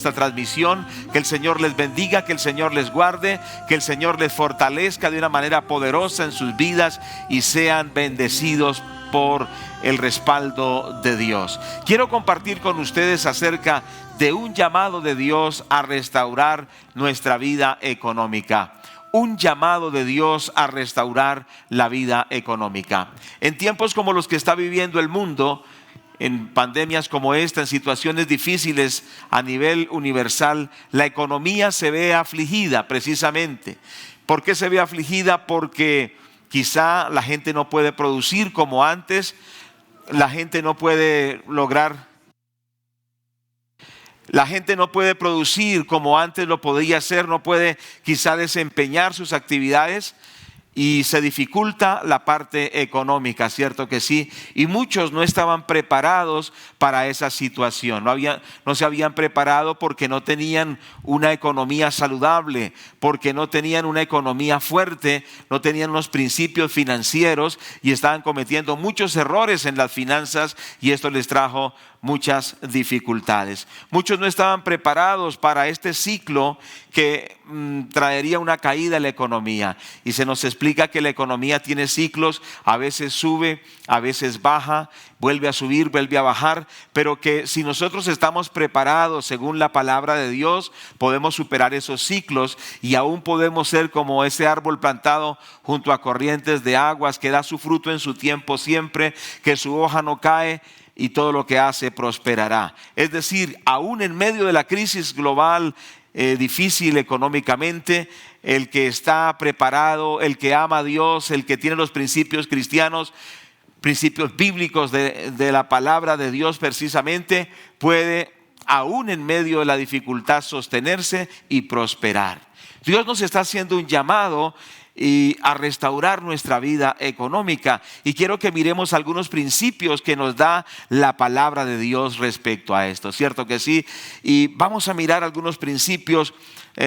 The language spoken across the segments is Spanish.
esta transmisión, que el Señor les bendiga, que el Señor les guarde, que el Señor les fortalezca de una manera poderosa en sus vidas y sean bendecidos por el respaldo de Dios. Quiero compartir con ustedes acerca de un llamado de Dios a restaurar nuestra vida económica. Un llamado de Dios a restaurar la vida económica. En tiempos como los que está viviendo el mundo, en pandemias como esta, en situaciones difíciles a nivel universal, la economía se ve afligida precisamente. ¿Por qué se ve afligida? Porque quizá la gente no puede producir como antes, la gente no puede producir como antes lo podía hacer, no puede quizá desempeñar sus actividades. Y se dificulta la parte económica, ¿cierto que sí? Y muchos no estaban preparados para esa situación. No se habían preparado porque no tenían una economía saludable, porque no tenían una economía fuerte, no tenían unos principios financieros y estaban cometiendo muchos errores en las finanzas, y esto les trajo muchas dificultades. Muchos no estaban preparados para este ciclo que traería una caída en la economía, y se nos explica que la economía tiene ciclos, a veces sube, a veces baja, vuelve a subir, vuelve a bajar, pero que si nosotros estamos preparados según la palabra de Dios, podemos superar esos ciclos y aún podemos ser como ese árbol plantado junto a corrientes de aguas, que da su fruto en su tiempo siempre, que su hoja no cae y todo lo que hace prosperará. Es decir, aún en medio de la crisis global difícil económicamente, el que está preparado, el que ama a Dios, el que tiene los principios cristianos, principios bíblicos de la palabra de Dios precisamente, puede aún en medio de la dificultad sostenerse y prosperar. Dios nos está haciendo un llamado a restaurar nuestra vida económica, y quiero que miremos algunos principios que nos da la palabra de Dios respecto a esto, ¿cierto que sí? Y vamos a mirar algunos principios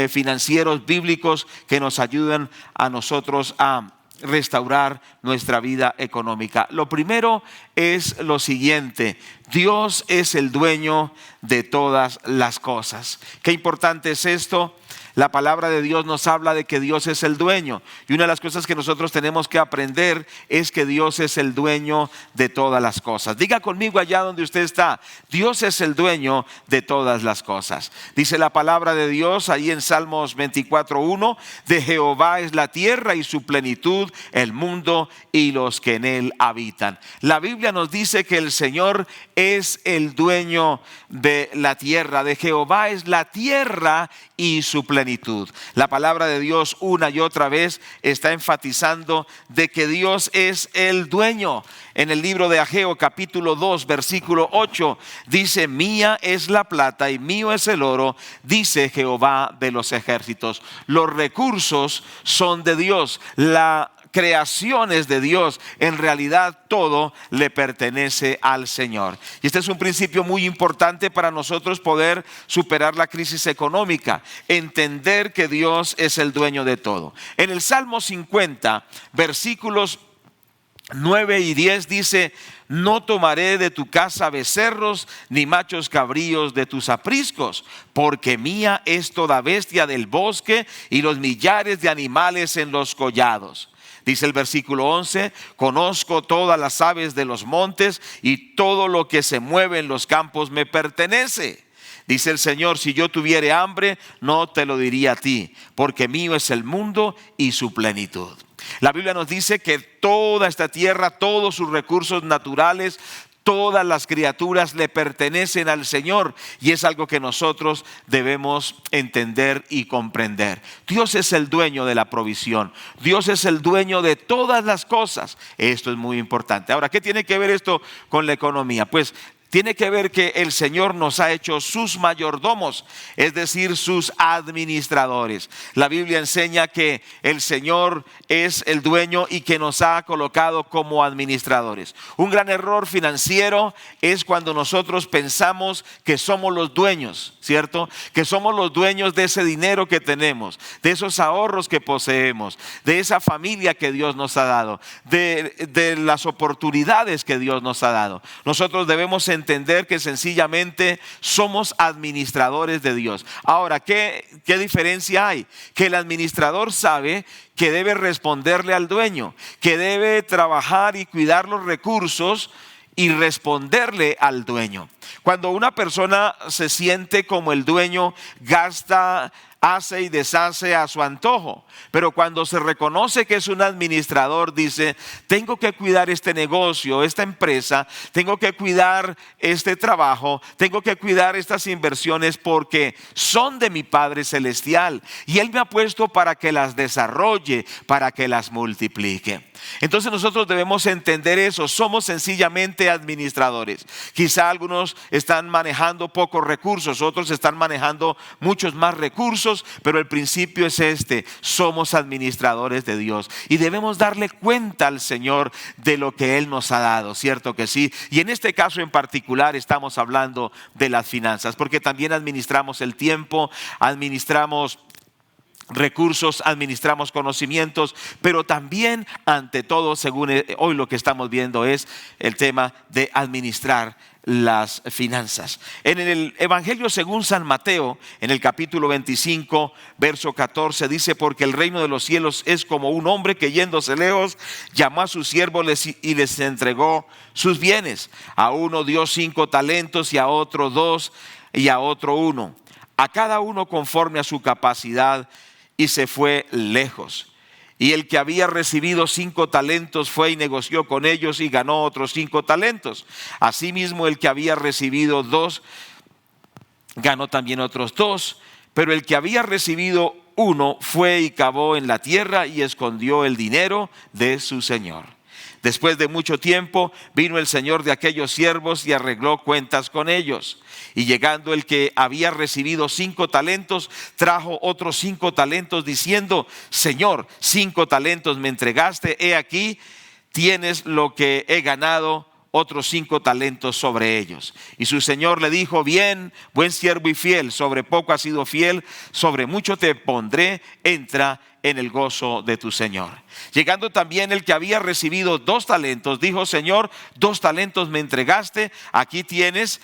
financieros bíblicos que nos ayudan a nosotros a restaurar nuestra vida económica. Lo primero es lo siguiente: Dios es el dueño de todas las cosas. Qué importante es esto. La palabra de Dios nos habla de que Dios es el dueño, y una de las cosas que nosotros tenemos que aprender es que Dios es el dueño de todas las cosas. Diga conmigo allá donde usted está: Dios es el dueño de todas las cosas. Dice la palabra de Dios ahí en Salmos 24:1: de Jehová es la tierra y su plenitud, el mundo y los que en él habitan. La Biblia nos dice que el Señor es el dueño de la tierra. De Jehová es la tierra y su plenitud. La palabra de Dios una y otra vez está enfatizando de que Dios es el dueño. En el libro de Ageo capítulo 2 versículo 8 dice: mía es la plata y mío es el oro, dice Jehová de los ejércitos. Los recursos son de Dios, la creación es de Dios, en realidad todo le pertenece al Señor. Y este es un principio muy importante para nosotros poder superar la crisis económica, entender que Dios es el dueño de todo. En el Salmo 50 versículos 9 y 10 dice: no tomaré de tu casa becerros, ni machos cabríos de tus apriscos, porque mía es toda bestia del bosque y los millares de animales en los collados. Dice el versículo 11: conozco todas las aves de los montes, y todo lo que se mueve en los campos me pertenece. Dice el Señor: si yo tuviere hambre, no te lo diría a ti, porque mío es el mundo y su plenitud. La Biblia nos dice que toda esta tierra, todos sus recursos naturales, todas las criaturas le pertenecen al Señor, y es algo que nosotros debemos entender y comprender. Dios es el dueño de la provisión, Dios es el dueño de todas las cosas. Esto es muy importante. Ahora, ¿qué tiene que ver esto con la economía? Pues tiene que ver que el Señor nos ha hecho sus mayordomos, es decir, sus administradores. La Biblia enseña que el Señor es el dueño y que nos ha colocado como administradores. Un gran error financiero es cuando nosotros pensamos que somos los dueños, ¿cierto? Que somos los dueños de ese dinero que tenemos, de esos ahorros que poseemos, de esa familia que Dios nos ha dado, de las oportunidades que Dios nos ha dado. Nosotros debemos entender entender que sencillamente somos administradores de Dios. Ahora, ¿qué diferencia hay? Que el administrador sabe que debe responderle al dueño, que debe trabajar y cuidar los recursos y responderle al dueño. Cuando una persona se siente como el dueño, gasta, hace y deshace a su antojo. Pero cuando se reconoce que es un administrador, dice: tengo que cuidar este negocio, esta empresa, tengo que cuidar este trabajo, tengo que cuidar estas inversiones porque son de mi Padre Celestial y Él me ha puesto para que las desarrolle, para que las multiplique. Entonces nosotros debemos entender eso, somos sencillamente administradores. Quizá algunos están manejando pocos recursos, otros están manejando muchos más recursos, pero el principio es este: somos administradores de Dios y debemos darle cuenta al Señor de lo que Él nos ha dado, ¿cierto que sí? Y en este caso en particular estamos hablando de las finanzas, porque también administramos el tiempo, administramos recursos, administramos conocimientos, pero también, ante todo, según hoy lo que estamos viendo es el tema de administrar las finanzas. En el Evangelio según San Mateo, en el capítulo 25, verso 14, dice: porque el reino de los cielos es como un hombre que, yéndose lejos, llamó a sus siervos y les entregó sus bienes. A uno dio 5 talentos, y a otro 2, y a otro 1, a cada uno conforme a su capacidad, y se fue lejos. Y el que había recibido 5 talentos fue y negoció con ellos y ganó otros 5 talentos. Asimismo, el que había recibido 2 ganó también otros 2. Pero el que había recibido 1 fue y cavó en la tierra y escondió el dinero de su señor. Después de mucho tiempo vino el señor de aquellos siervos y arregló cuentas con ellos. Y llegando el que había recibido 5 talentos, trajo otros 5 talentos, diciendo: Señor, 5 talentos me entregaste, he aquí, tienes lo que he ganado, otros 5 talentos sobre ellos. Y su señor le dijo: bien, buen siervo y fiel, sobre poco has sido fiel, sobre mucho te pondré, entra en el gozo de tu señor. Llegando también el que había recibido 2 talentos, dijo: Señor, 2 talentos me entregaste, aquí tienes,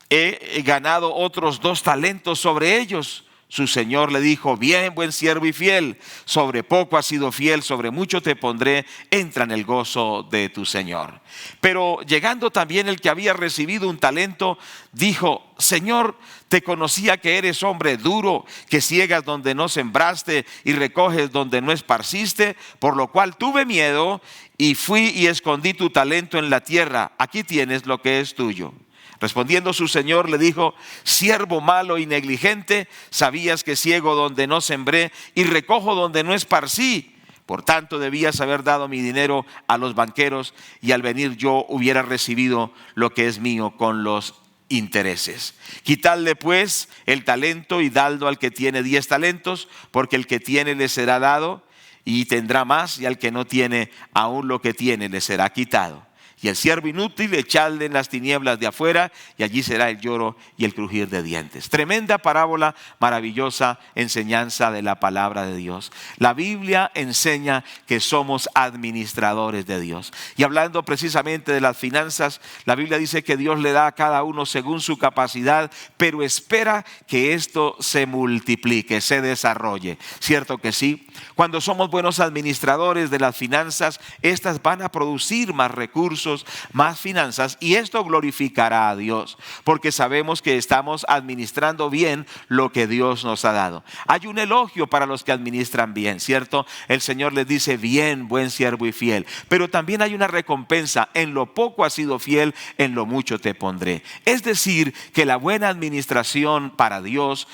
he ganado otros 2 talentos sobre ellos. Su señor le dijo: bien, buen siervo y fiel, sobre poco has sido fiel, sobre mucho te pondré, entra en el gozo de tu señor. Pero llegando también el que había recibido 1 talento, dijo: Señor, te conocía que eres hombre duro, que ciegas donde no sembraste y recoges donde no esparciste, por lo cual tuve miedo y fui y escondí tu talento en la tierra. Aquí tienes lo que es tuyo. Respondiendo su señor le dijo: siervo malo y negligente, sabías que ciego donde no sembré y recojo donde no esparcí. Por tanto debías haber dado mi dinero a los banqueros, y al venir yo hubiera recibido lo que es mío con los intereses. Quitadle pues el talento y dadlo al que tiene 10 talentos, porque el que tiene le será dado y tendrá más, y al que no tiene, aún lo que tiene le será quitado. Y el siervo inútil echadle en las tinieblas de afuera, y allí será el lloro y el crujir de dientes. Tremenda parábola, maravillosa enseñanza de la palabra de Dios. La Biblia enseña que somos administradores de Dios. Y hablando precisamente de las finanzas, la Biblia dice que Dios le da a cada uno según su capacidad, pero espera que esto se multiplique, se desarrolle. ¿Cierto que sí? Cuando somos buenos administradores de las finanzas, estas van a producir más recursos, más finanzas, y esto glorificará a Dios, porque sabemos que estamos administrando bien lo que Dios nos ha dado. Hay un elogio para los que administran bien, ¿cierto? El Señor les dice: bien, buen siervo y fiel. Pero también hay una recompensa: en lo poco has sido fiel, en lo mucho te pondré. Es decir, que la buena administración para Dios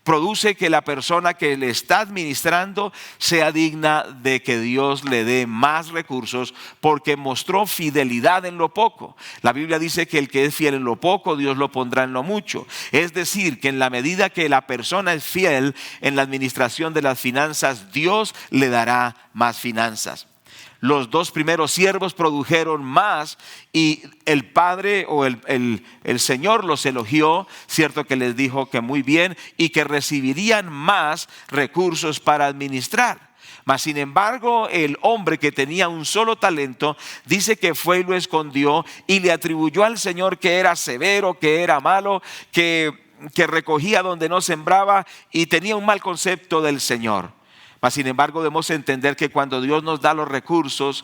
produce que la persona que le está administrando sea digna de que Dios le dé más recursos, porque mostró fidelidad en lo poco. La Biblia dice que el que es fiel en lo poco, Dios lo pondrá en lo mucho. Es decir, que en la medida que la persona es fiel en la administración de las finanzas, Dios le dará más finanzas. Los 2 primeros siervos produjeron más, y el padre o el señor los elogió, cierto, que les dijo que muy bien y que recibirían más recursos para administrar. Mas sin embargo, el hombre que tenía un solo talento, dice que fue y lo escondió y le atribuyó al Señor que era severo, que era malo, que recogía donde no sembraba y tenía un mal concepto del Señor. Mas sin embargo, debemos entender que cuando Dios nos da los recursos,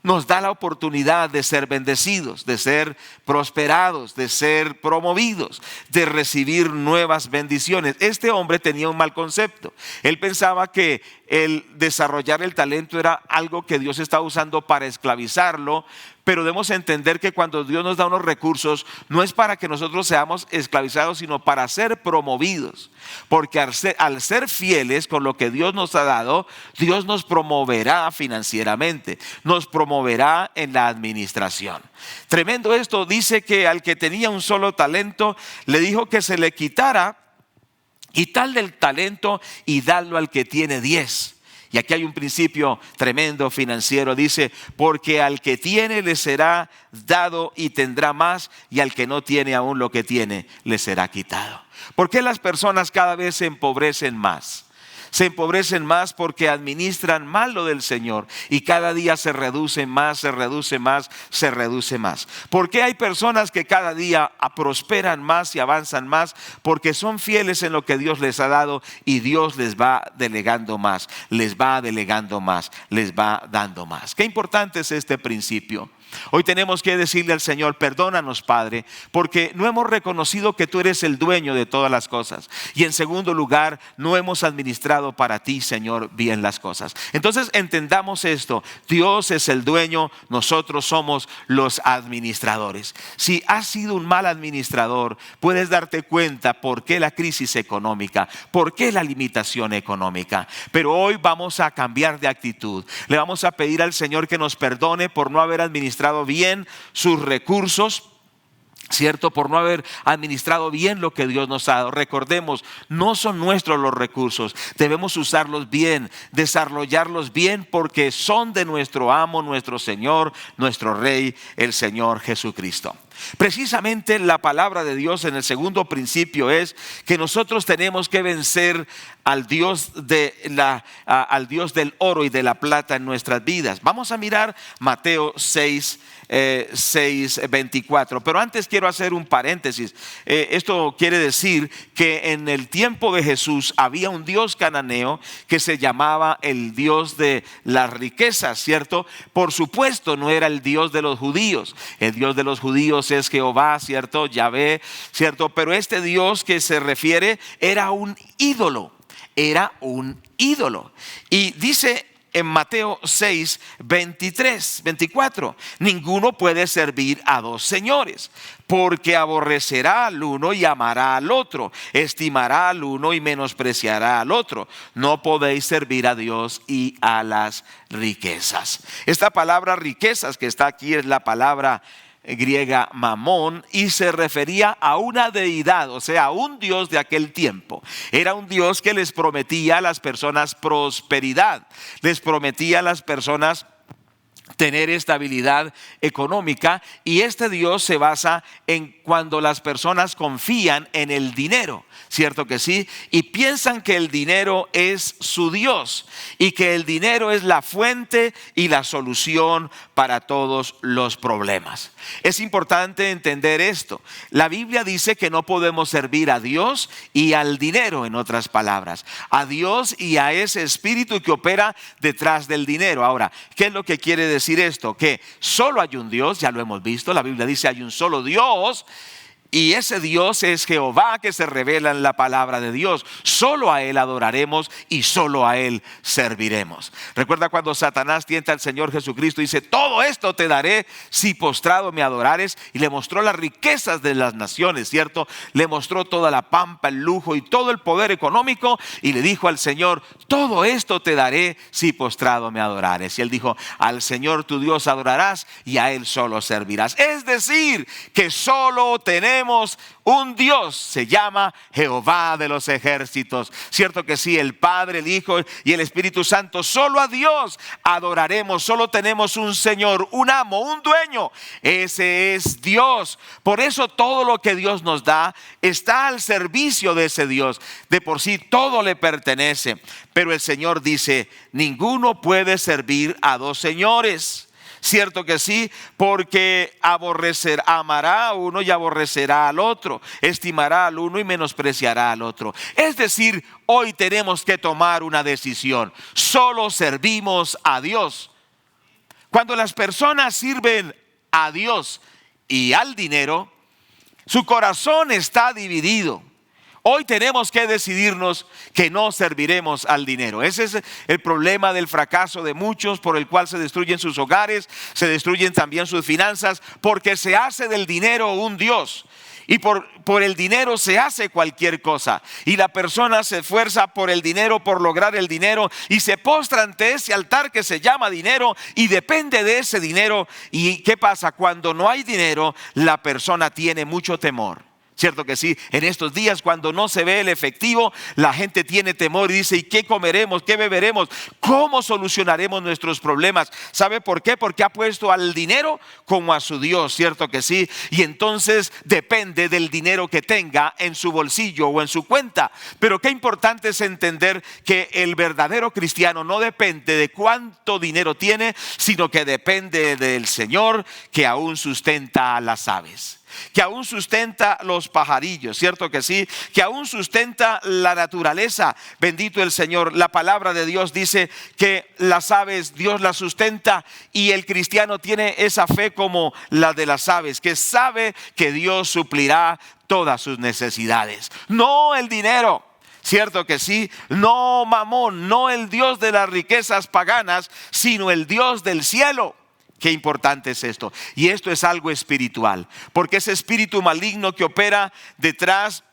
nos da la oportunidad de ser bendecidos, de ser prosperados, de ser promovidos, de recibir nuevas bendiciones. Este hombre tenía un mal concepto. Él pensaba que el desarrollar el talento era algo que Dios estaba usando para esclavizarlo, pero debemos entender que cuando Dios nos da unos recursos, no es para que nosotros seamos esclavizados, sino para ser promovidos. Porque al ser fieles con lo que Dios nos ha dado, Dios nos promoverá financieramente, nos promoverá en la administración. Tremendo esto. Dice que al que tenía un solo talento, le dijo que se le quitara, quitarle el talento y darlo al que tiene 10. Y aquí hay un principio tremendo financiero. Dice, porque al que tiene le será dado y tendrá más, y al que no tiene aún lo que tiene le será quitado. ¿Por qué las personas cada vez se empobrecen más? Se empobrecen más porque administran mal lo del Señor y cada día se reduce más, se reduce más, se reduce más. ¿Por qué hay personas que cada día prosperan más y avanzan más? Porque son fieles en lo que Dios les ha dado y Dios les va delegando más, les va delegando más, les va dando más. Qué importante es este principio. Hoy tenemos que decirle al Señor, perdónanos, Padre, porque no hemos reconocido que tú eres el dueño de todas las cosas. Y en segundo lugar, no hemos administrado para ti, Señor, bien las cosas. Entonces entendamos esto: Dios es el dueño, nosotros somos los administradores. Si has sido un mal administrador, puedes darte cuenta por qué la crisis económica, por qué la limitación económica. Pero hoy vamos a cambiar de actitud. Le vamos a pedir al Señor que nos perdone por no haber administrado bien sus recursos, ¿cierto? Por no haber administrado bien lo que Dios nos ha dado. Recordemos, no son nuestros los recursos, debemos usarlos bien, desarrollarlos bien, porque son de nuestro amo, nuestro Señor, nuestro Rey, el Señor Jesucristo. Precisamente la palabra de Dios en el segundo principio es que nosotros tenemos que vencer al Dios al Dios del oro y de la plata en nuestras vidas. Vamos a mirar Mateo 6:24. Pero antes quiero hacer un paréntesis. Esto quiere decir que en el tiempo de Jesús había un dios cananeo que se llamaba el Dios de las riquezas, ¿cierto? Por supuesto no era el Dios de los judíos. El Dios de los judíos es Jehová, ¿cierto? Yahvé, ¿cierto? Pero este Dios que se refiere era un ídolo. Era un ídolo. Y dice en Mateo 6:24, ninguno puede servir a dos señores, porque aborrecerá al uno y amará al otro, estimará al uno y menospreciará al otro. No podéis servir a Dios y a las riquezas. Esta palabra riquezas que está aquí es la palabra griega mamón, y se refería a una deidad, o sea, a un dios de aquel tiempo. Era un dios que les prometía a las personas prosperidad, les prometía a las personas tener estabilidad económica, y este Dios se basa en cuando las personas confían en el dinero, ¿cierto que sí? Y piensan que el dinero es su Dios y que el dinero es la fuente y la solución para todos los problemas. Es importante entender esto. La Biblia dice que no podemos servir a Dios y al dinero, en otras palabras, a Dios y a ese espíritu que opera detrás del dinero. Ahora, ¿qué es lo que quiere decir esto? Que solo hay un Dios, ya lo hemos visto. La Biblia dice hay un solo Dios, y ese Dios es Jehová, que se revela en la palabra de Dios. Solo a Él adoraremos y solo a Él serviremos. Recuerda cuando Satanás tienta al Señor Jesucristo y dice: todo esto te daré si postrado me adorares. Y le mostró las riquezas de las naciones, ¿cierto? Le mostró toda la pampa, el lujo y todo el poder económico, y le dijo al Señor: todo esto te daré si postrado me adorares. Y Él dijo: al Señor tu Dios adorarás y a Él solo servirás. Es decir, que solo tenemos tenemos un Dios, se llama Jehová de los ejércitos. Cierto que sí, el Padre, el Hijo y el Espíritu Santo. Solo a Dios adoraremos. Solo tenemos un Señor, un amo, un dueño. Ese es Dios. Por eso todo lo que Dios nos da está al servicio de ese Dios. De por sí todo le pertenece. Pero el Señor dice: ninguno puede servir a dos señores. Cierto que sí, porque amará a uno y aborrecerá al otro, estimará al uno y menospreciará al otro. Es decir, hoy tenemos que tomar una decisión. Solo servimos a Dios. Cuando las personas sirven a Dios y al dinero, su corazón está dividido. Hoy tenemos que decidirnos que no serviremos al dinero. Ese es el problema del fracaso de muchos, por el cual se destruyen sus hogares, se destruyen también sus finanzas, porque se hace del dinero un Dios. Y por el dinero se hace cualquier cosa. Y la persona se esfuerza por el dinero, por lograr el dinero, y se postra ante ese altar que se llama dinero y depende de ese dinero. ¿Y qué pasa? Cuando no hay dinero, la persona tiene mucho temor. Cierto que sí, en estos días cuando no se ve el efectivo, la gente tiene temor y dice: ¿y qué comeremos? ¿Qué beberemos? ¿Cómo solucionaremos nuestros problemas? ¿Sabe por qué? Porque ha puesto al dinero como a su Dios, cierto que sí. Y entonces depende del dinero que tenga en su bolsillo o en su cuenta. Pero qué importante es entender que el verdadero cristiano no depende de cuánto dinero tiene, sino que depende del Señor, que aún sustenta a las aves, que aún sustenta los pajarillos, cierto que sí, que aún sustenta la naturaleza. Bendito el Señor. La palabra de Dios dice que las aves Dios las sustenta, y el cristiano tiene esa fe como la de las aves, que sabe que Dios suplirá todas sus necesidades. No el dinero, cierto que sí, no Mamón, no el Dios de las riquezas paganas, sino el Dios del cielo. Qué importante es esto. Y esto es algo espiritual, porque ese espíritu maligno que opera detrás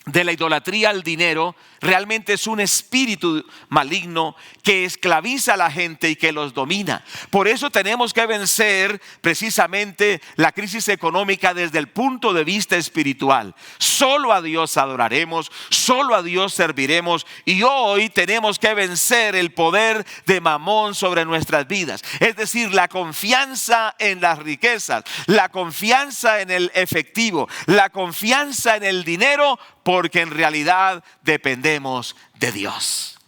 de la idolatría al dinero realmente es un espíritu maligno que esclaviza a la gente y que los domina. Por eso tenemos que vencer precisamente la crisis económica desde el punto de vista espiritual. Solo a Dios adoraremos, solo a Dios serviremos, y hoy tenemos que vencer el poder de Mamón sobre nuestras vidas. Es decir, la confianza en las riquezas, la confianza en el efectivo, la confianza en el dinero, porque en realidad dependemos de Dios.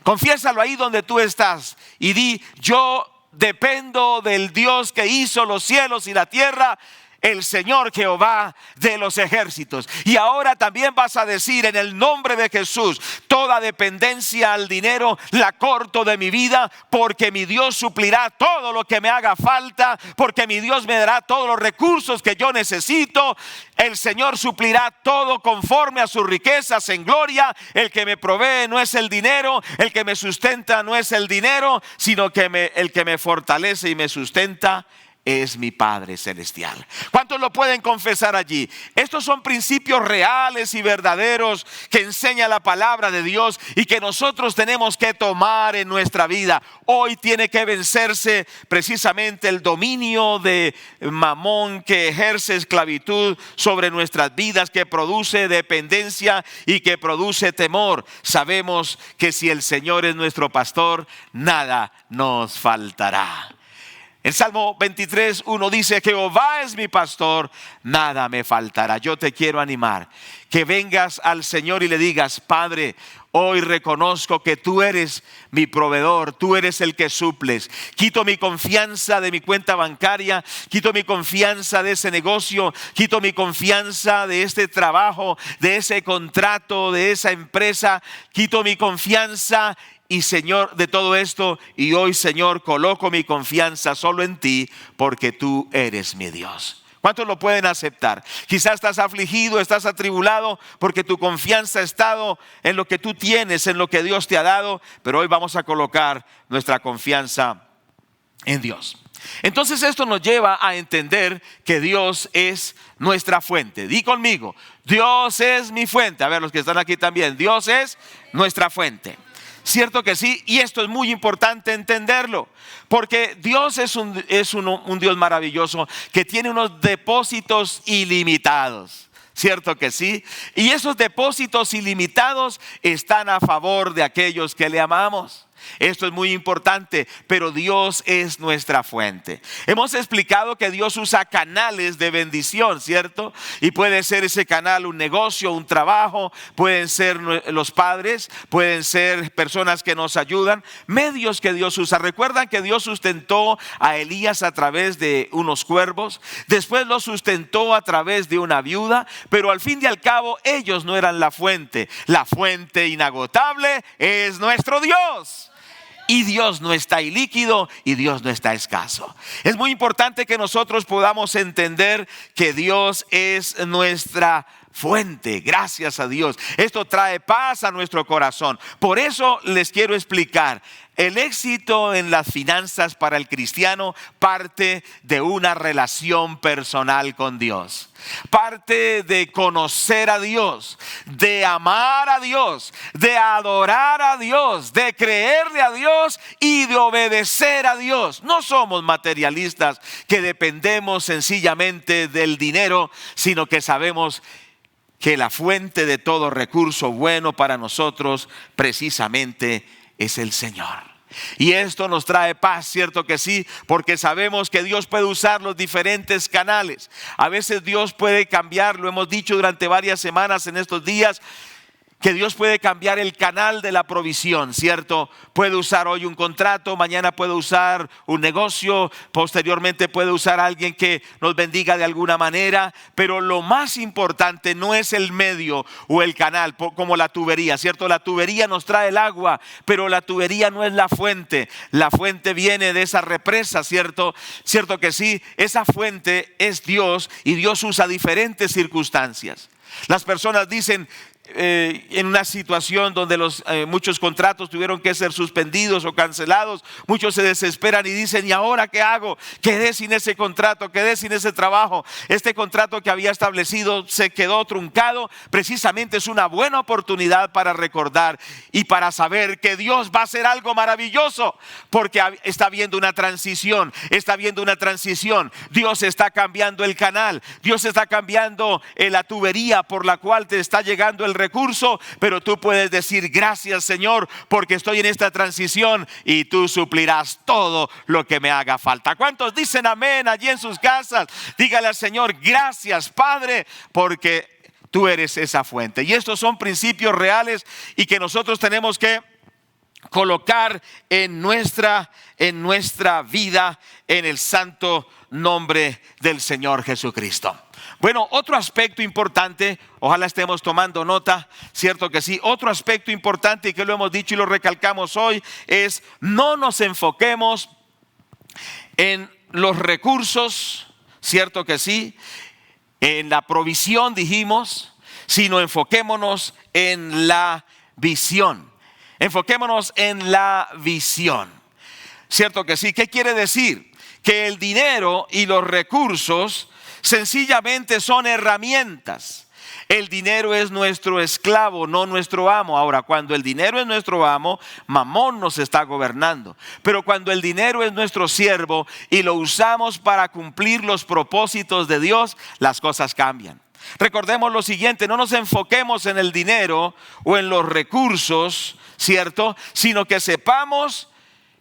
Confiésalo ahí donde tú estás y di: yo dependo del Dios que hizo los cielos y la tierra, el Señor Jehová de los ejércitos. Y ahora también vas a decir: en el nombre de Jesús, toda dependencia al dinero la corto de mi vida, porque mi Dios suplirá todo lo que me haga falta, porque mi Dios me dará todos los recursos que yo necesito. El Señor suplirá todo conforme a sus riquezas en gloria. El que me provee no es el dinero, el que me sustenta no es el dinero, sino que el que me fortalece y me sustenta es mi Padre Celestial. ¿Cuántos lo pueden confesar allí? Estos son principios reales y verdaderos que enseña la palabra de Dios y que nosotros tenemos que tomar en nuestra vida. Hoy tiene que vencerse precisamente el dominio de Mamón, que ejerce esclavitud sobre nuestras vidas, que produce dependencia y que produce temor. Sabemos que si el Señor es nuestro pastor, nada nos faltará. En Salmo 23:1 dice: Jehová es mi pastor, nada me faltará. Yo te quiero animar que vengas al Señor y le digas: Padre, hoy reconozco que tú eres mi proveedor, tú eres el que suples. Quito mi confianza de mi cuenta bancaria, quito mi confianza de ese negocio, quito mi confianza de este trabajo, de ese contrato, de esa empresa, quito mi confianza y Señor de todo esto, y hoy, Señor, coloco mi confianza solo en ti, porque tú eres mi Dios. ¿Cuántos lo pueden aceptar? Quizás estás afligido, estás atribulado porque tu confianza ha estado en lo que tú tienes, en lo que Dios te ha dado, pero hoy vamos a colocar nuestra confianza en Dios. Entonces esto nos lleva a entender que Dios es nuestra fuente. Di conmigo: Dios es mi fuente. A ver, los que están aquí también: Dios es nuestra fuente. cierto que sí, y esto es muy importante entenderlo, porque Dios es un Dios maravilloso que tiene unos depósitos ilimitados. ¿Cierto que sí? Y esos depósitos ilimitados están a favor de aquellos que le amamos. Esto es muy importante, pero Dios es nuestra fuente. Hemos explicado que Dios usa canales de bendición, ¿cierto? Y puede ser ese canal un negocio, un trabajo, pueden ser los padres, pueden ser personas que nos ayudan, medios que Dios usa. Recuerdan que Dios sustentó a Elías a través de unos cuervos, después lo sustentó a través de una viuda, pero al fin y al cabo ellos no eran la fuente. La fuente inagotable es nuestro Dios. Y Dios no está ilíquido y Dios no está escaso. Es muy importante que nosotros podamos entender que Dios es nuestra fuente. Gracias a Dios. Esto trae paz a nuestro corazón. Por eso les quiero explicar. El éxito en las finanzas para el cristiano parte de una relación personal con Dios. Parte de conocer a Dios, de amar a Dios, de adorar a Dios, de creerle a Dios y de obedecer a Dios. No somos materialistas que dependemos sencillamente del dinero, sino que sabemos que la fuente de todo recurso bueno para nosotros precisamente es el Señor. Y esto nos trae paz, ¿cierto que sí? Porque sabemos que Dios puede usar los diferentes canales. A veces Dios puede cambiar, lo hemos dicho durante varias semanas en estos días, que Dios puede cambiar el canal de la provisión, ¿cierto? Puede usar hoy un contrato, mañana puede usar un negocio, posteriormente puede usar a alguien que nos bendiga de alguna manera, pero lo más importante no es el medio o el canal, como la tubería, ¿cierto? La tubería nos trae el agua, pero la tubería no es la fuente. La fuente viene de esa represa, ¿cierto? ¿Cierto que sí? Esa fuente es Dios y Dios usa diferentes circunstancias. Las personas dicen, en una situación donde muchos contratos tuvieron que ser suspendidos o cancelados, muchos se desesperan y dicen: ¿y ahora qué hago? Quedé sin ese contrato, quedé sin ese trabajo. Este contrato que había establecido se quedó truncado. Precisamente es una buena oportunidad para recordar y para saber que Dios va a hacer algo maravilloso, porque está viendo una transición, Dios está cambiando el canal, Dios está cambiando la tubería por la cual te está llegando el recurso, pero tú puedes decir: gracias, Señor, porque estoy en esta transición y tú suplirás todo lo que me haga falta. ¿Cuántos dicen amén allí en sus casas? Dígale al Señor: gracias, Padre, porque tú eres esa fuente. Y estos son principios reales y que nosotros tenemos que colocar en nuestra vida, en el santo nombre del Señor Jesucristo. Bueno, otro aspecto importante, ojalá estemos tomando nota, cierto que sí. Otro aspecto importante, y que lo hemos dicho y lo recalcamos hoy, es: no nos enfoquemos en los recursos, cierto que sí, en la provisión dijimos, sino enfoquémonos en la visión. Enfoquémonos en la visión, cierto que sí. ¿Qué quiere decir? Que el dinero y los recursos sencillamente son herramientas. El dinero es nuestro esclavo, no nuestro amo. Ahora, cuando el dinero es nuestro amo, Mamón nos está gobernando. Pero cuando el dinero es nuestro siervo y lo usamos para cumplir los propósitos de Dios, las cosas cambian. Recordemos lo siguiente: no nos enfoquemos en el dinero o en los recursos, ¿cierto? Sino que sepamos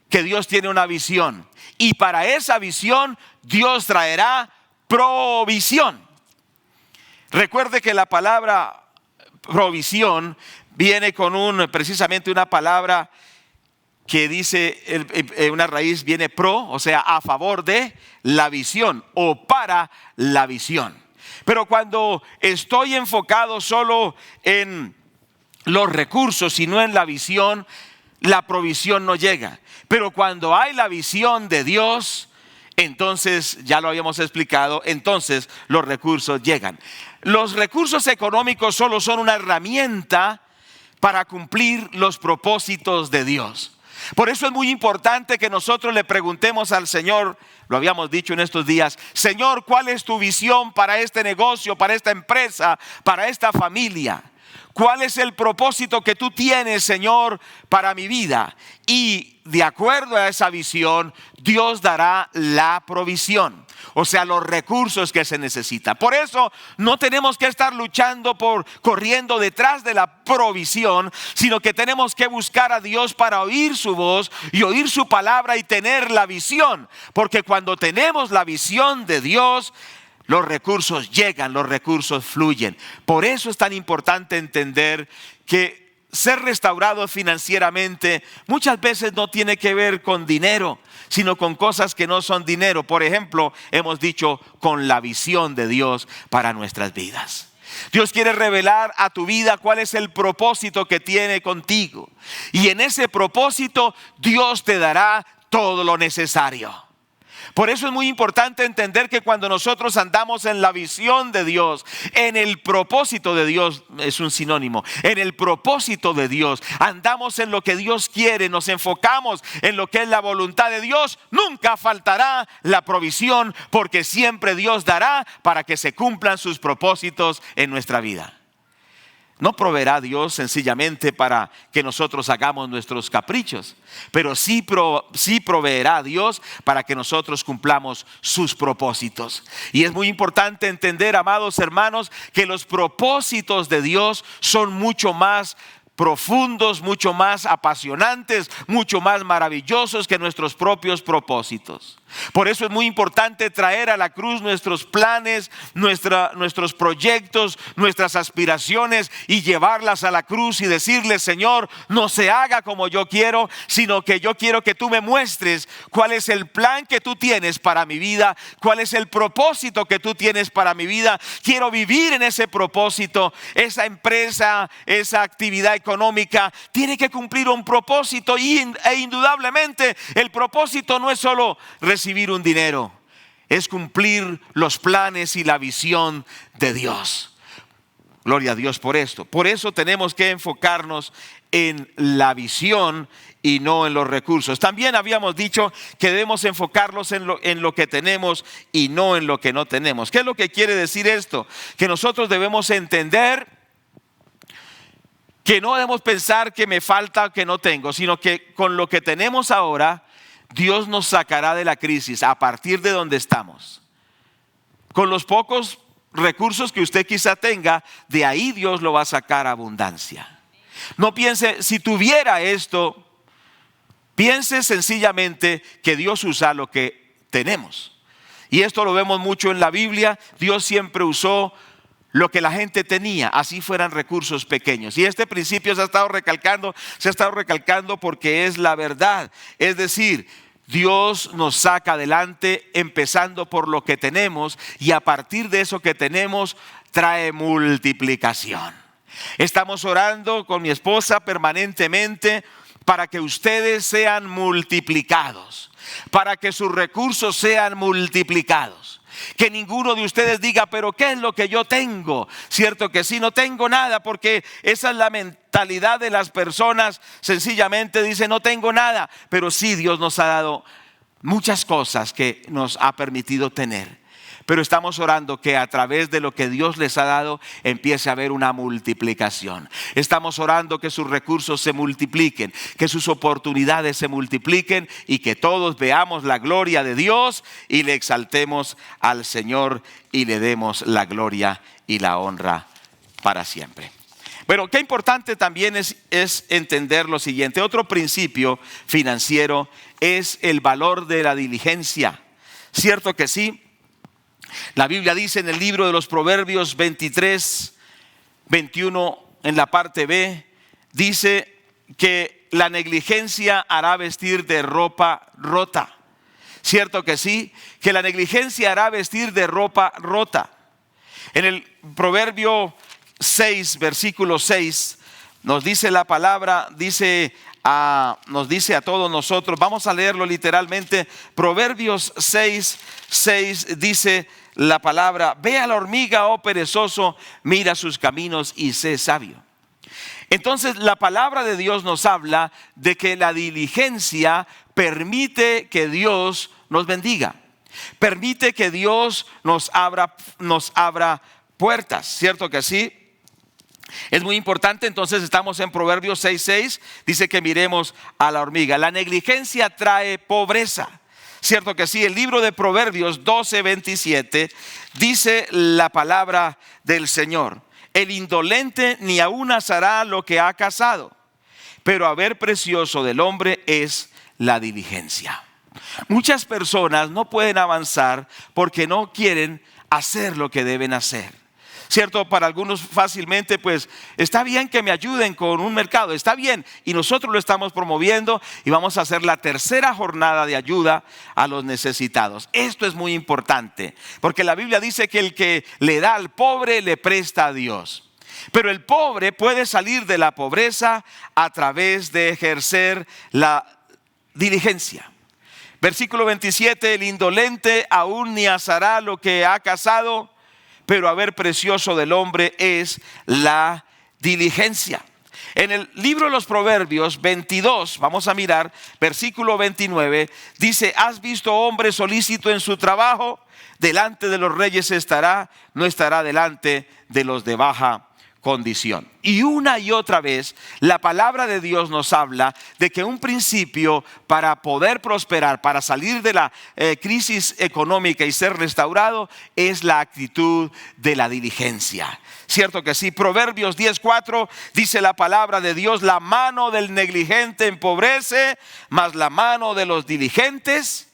que Dios tiene una visión. Y para esa visión Dios traerá provisión. Recuerde que la palabra provisión viene con precisamente una palabra que dice, una raíz viene pro, o sea, a favor de la visión o para la visión. Pero cuando estoy enfocado solo en los recursos y no en la visión, la provisión no llega. Pero cuando hay la visión de Dios, entonces, ya lo habíamos explicado, entonces los recursos llegan. Los recursos económicos solo son una herramienta para cumplir los propósitos de Dios. Por eso es muy importante que nosotros le preguntemos al Señor, lo habíamos dicho en estos días: Señor, ¿cuál es tu visión para este negocio, para esta empresa, para esta familia? ¿Cuál es el propósito que tú tienes, Señor, para mi vida? Y de acuerdo a esa visión, Dios dará la provisión, o sea, los recursos que se necesitan. Por eso no tenemos que estar corriendo detrás de la provisión, sino que tenemos que buscar a Dios para oír su voz y oír su palabra y tener la visión. Porque cuando tenemos la visión de Dios, los recursos llegan, los recursos fluyen. Por eso es tan importante entender que ser restaurado financieramente muchas veces no tiene que ver con dinero, sino con cosas que no son dinero. Por ejemplo, hemos dicho, con la visión de Dios para nuestras vidas. Dios quiere revelar a tu vida cuál es el propósito que tiene contigo. Y en ese propósito Dios te dará todo lo necesario. Por eso es muy importante entender que cuando nosotros andamos en la visión de Dios, en el propósito de Dios, es un sinónimo, en el propósito de Dios, andamos en lo que Dios quiere, nos enfocamos en lo que es la voluntad de Dios, nunca faltará la provisión, porque siempre Dios dará para que se cumplan sus propósitos en nuestra vida. No proveerá Dios sencillamente para que nosotros hagamos nuestros caprichos, pero sí proveerá Dios para que nosotros cumplamos sus propósitos. Y es muy importante entender, amados hermanos, que los propósitos de Dios son mucho más profundos, mucho más apasionantes, mucho más maravillosos que nuestros propios propósitos. Por eso es muy importante traer a la cruz nuestros planes, nuestros proyectos, nuestras aspiraciones y llevarlas a la cruz y decirle: Señor, no se haga como yo quiero, sino que yo quiero que tú me muestres cuál es el plan que tú tienes para mi vida, cuál es el propósito que tú tienes para mi vida. Quiero vivir en ese propósito. Esa empresa, esa actividad económica tiene que cumplir un propósito e indudablemente el propósito no es solo recibir un dinero, es cumplir los planes y la visión de Dios. Gloria a Dios por esto. Por eso tenemos que enfocarnos en la visión y no en los recursos. También habíamos dicho que debemos enfocarnos en lo que tenemos y no en lo que no tenemos. ¿Qué es lo que quiere decir esto? Que nosotros debemos entender que no debemos pensar que me falta o que no tengo, sino que con lo que tenemos ahora, Dios nos sacará de la crisis a partir de donde estamos. Con los pocos recursos que usted quizá tenga, de ahí Dios lo va a sacar a abundancia. No piense, si tuviera esto, piense sencillamente que Dios usa lo que tenemos. Y esto lo vemos mucho en la Biblia. Dios siempre usó lo que la gente tenía, así fueran recursos pequeños. Y este principio se ha estado recalcando porque es la verdad. Es decir, Dios nos saca adelante empezando por lo que tenemos, y a partir de eso que tenemos trae multiplicación. Estamos orando con mi esposa permanentemente para que ustedes sean multiplicados, para que sus recursos sean multiplicados. Que ninguno de ustedes diga: pero ¿qué es lo que yo tengo? Cierto que sí, no tengo nada, porque esa es la mentalidad de las personas. Sencillamente dice: no tengo nada. Pero sí, Dios nos ha dado muchas cosas que nos ha permitido tener. Pero estamos orando que a través de lo que Dios les ha dado empiece a haber una multiplicación. Estamos orando que sus recursos se multipliquen, que sus oportunidades se multipliquen y que todos veamos la gloria de Dios y le exaltemos al Señor y le demos la gloria y la honra para siempre. Bueno, qué importante también es entender lo siguiente. Otro principio financiero es el valor de la diligencia. Cierto que sí. La Biblia dice en el libro de los Proverbios 23, 21, en la parte B, dice que la negligencia hará vestir de ropa rota. Cierto que sí, que la negligencia hará vestir de ropa rota. En el Proverbio 6, versículo 6, nos dice la palabra, nos dice a todos nosotros, vamos a leerlo literalmente. Proverbios 6, 6 dice la palabra: ve a la hormiga, oh perezoso, mira sus caminos y sé sabio. Entonces la palabra de Dios nos habla de que la diligencia permite que Dios nos bendiga, permite que Dios nos abra puertas. ¿Cierto que sí? Es muy importante, entonces estamos en Proverbios 6:6, dice que miremos a la hormiga. La negligencia trae pobreza. Cierto que sí, el libro de Proverbios 12:27 dice la palabra del Señor: el indolente ni aun asará lo que ha cazado, pero haber precioso del hombre es la diligencia. Muchas personas no pueden avanzar porque no quieren hacer lo que deben hacer. Cierto, para algunos fácilmente, pues está bien que me ayuden con un mercado, está bien, y nosotros lo estamos promoviendo y vamos a hacer la tercera jornada de ayuda a los necesitados. Esto es muy importante, porque la Biblia dice que el que le da al pobre le presta a Dios. Pero el pobre puede salir de la pobreza a través de ejercer la diligencia. Versículo 27, el indolente aún ni asará lo que ha cazado, pero haber precioso del hombre es la diligencia. En el libro de los Proverbios 22, vamos a mirar, versículo 29, dice: ¿has visto hombre solícito en su trabajo? Delante de los reyes estará, no estará delante de los de baja condición. Y una y otra vez la palabra de Dios nos habla de que un principio para poder prosperar, para salir de la crisis económica y ser restaurado, es la actitud de la diligencia. Cierto que sí. Proverbios 10:4 dice la palabra de Dios: la mano del negligente empobrece, mas la mano de los diligentes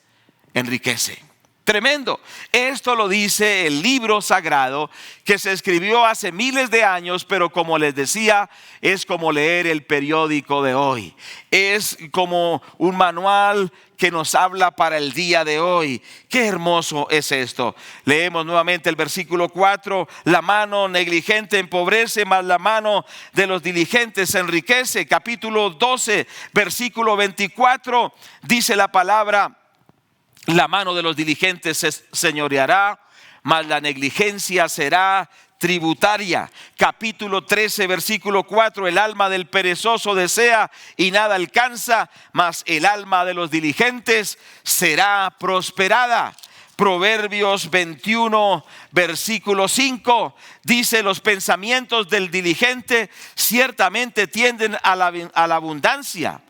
enriquece. Tremendo. Esto lo dice el libro sagrado que se escribió hace miles de años, pero como les decía, es como leer el periódico de hoy. Es como un manual que nos habla para el día de hoy. Qué hermoso es esto. Leemos nuevamente el versículo 4: la mano negligente empobrece, mas la mano de los diligentes enriquece. Capítulo 12, versículo 24, dice la palabra: la mano de los diligentes se señoreará, mas la negligencia será tributaria. Capítulo 13, versículo 4: el alma del perezoso desea y nada alcanza, mas el alma de los diligentes será prosperada. Proverbios 21, versículo 5 dice: los pensamientos del diligente ciertamente tienden a la abundancia.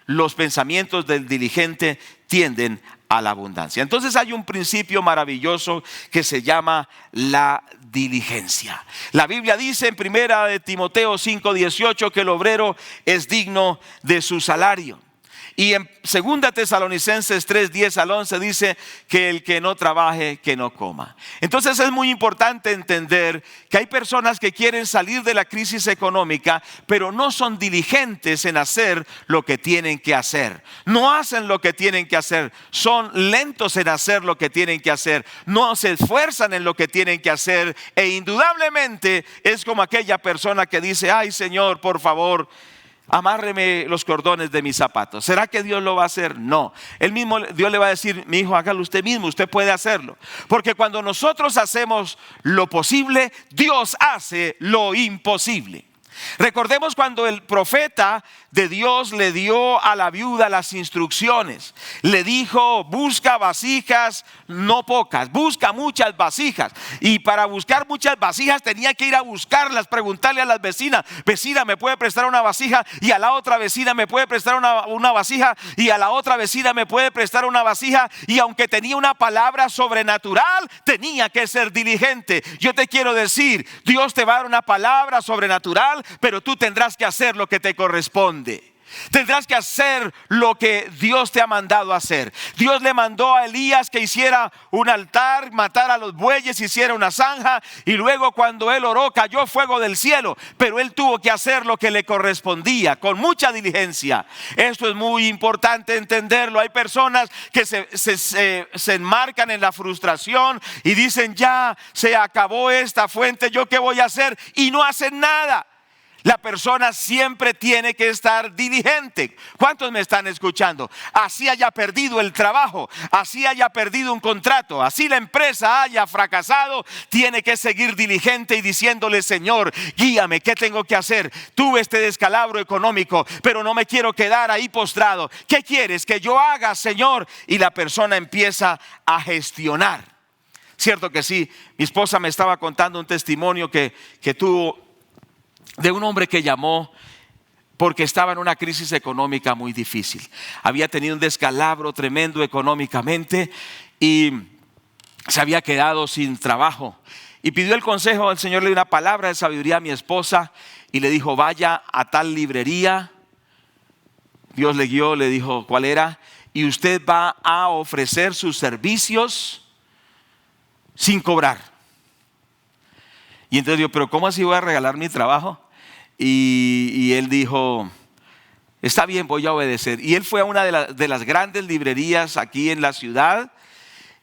Los pensamientos del diligente tienden a la abundancia. Entonces hay un principio maravilloso que se llama la diligencia. La Biblia dice en 1 de Timoteo 5:18 que el obrero es digno de su salario. Y en 2 Tesalonicenses 3:10 al 11 dice que el que no trabaje, que no coma. Entonces es muy importante entender que hay personas que quieren salir de la crisis económica, pero no son diligentes en hacer lo que tienen que hacer. No hacen lo que tienen que hacer. Son lentos en hacer lo que tienen que hacer. No se esfuerzan en lo que tienen que hacer. E indudablemente es como aquella persona que dice: ay, Señor, por favor, amárreme los cordones de mis zapatos. ¿Será que Dios lo va a hacer? No. Dios le va a decir: mi hijo, hágalo usted mismo, usted puede hacerlo. Porque cuando nosotros hacemos lo posible, Dios hace lo imposible. Recordemos cuando el profeta de Dios le dio a la viuda las instrucciones. Le dijo: busca vasijas, no pocas, busca muchas vasijas. Y para buscar muchas vasijas tenía que ir a buscarlas, preguntarle a las vecinas: vecina, ¿me puede prestar una vasija? Y a la otra vecina: ¿me puede prestar una vasija? Y a la otra vecina: ¿me puede prestar una vasija? Y aunque tenía una palabra sobrenatural, tenía que ser diligente. Yo te quiero decir, Dios te va a dar una palabra sobrenatural, pero tú tendrás que hacer lo que te corresponde. Tendrás que hacer lo que Dios te ha mandado a hacer. Dios le mandó a Elías que hiciera un altar, matara a los bueyes, hiciera una zanja, y luego cuando él oró cayó fuego del cielo, pero él tuvo que hacer lo que le correspondía con mucha diligencia. Esto es muy importante entenderlo. Hay personas que se enmarcan en la frustración y dicen: ya se acabó esta fuente, ¿yo qué voy a hacer? Y no hacen nada. La persona siempre tiene que estar diligente. ¿Cuántos me están escuchando? Así haya perdido el trabajo, así haya perdido un contrato, así la empresa haya fracasado, tiene que seguir diligente y diciéndole: Señor, guíame, ¿qué tengo que hacer? Tuve este descalabro económico, pero no me quiero quedar ahí postrado. ¿Qué quieres que yo haga, Señor? Y la persona empieza a gestionar. Cierto que sí. Mi esposa me estaba contando un testimonio que tuvo de un hombre que llamó porque estaba en una crisis económica muy difícil. Había tenido un descalabro tremendo económicamente y se había quedado sin trabajo. Y pidió el consejo, el Señor le dio una palabra de sabiduría a mi esposa y le dijo: vaya a tal librería. Dios le guió, le dijo cuál era, y usted va a ofrecer sus servicios sin cobrar. Y entonces yo, pero ¿cómo así voy a regalar mi trabajo? Y él dijo: está bien, voy a obedecer. Y él fue a una de las grandes librerías aquí en la ciudad.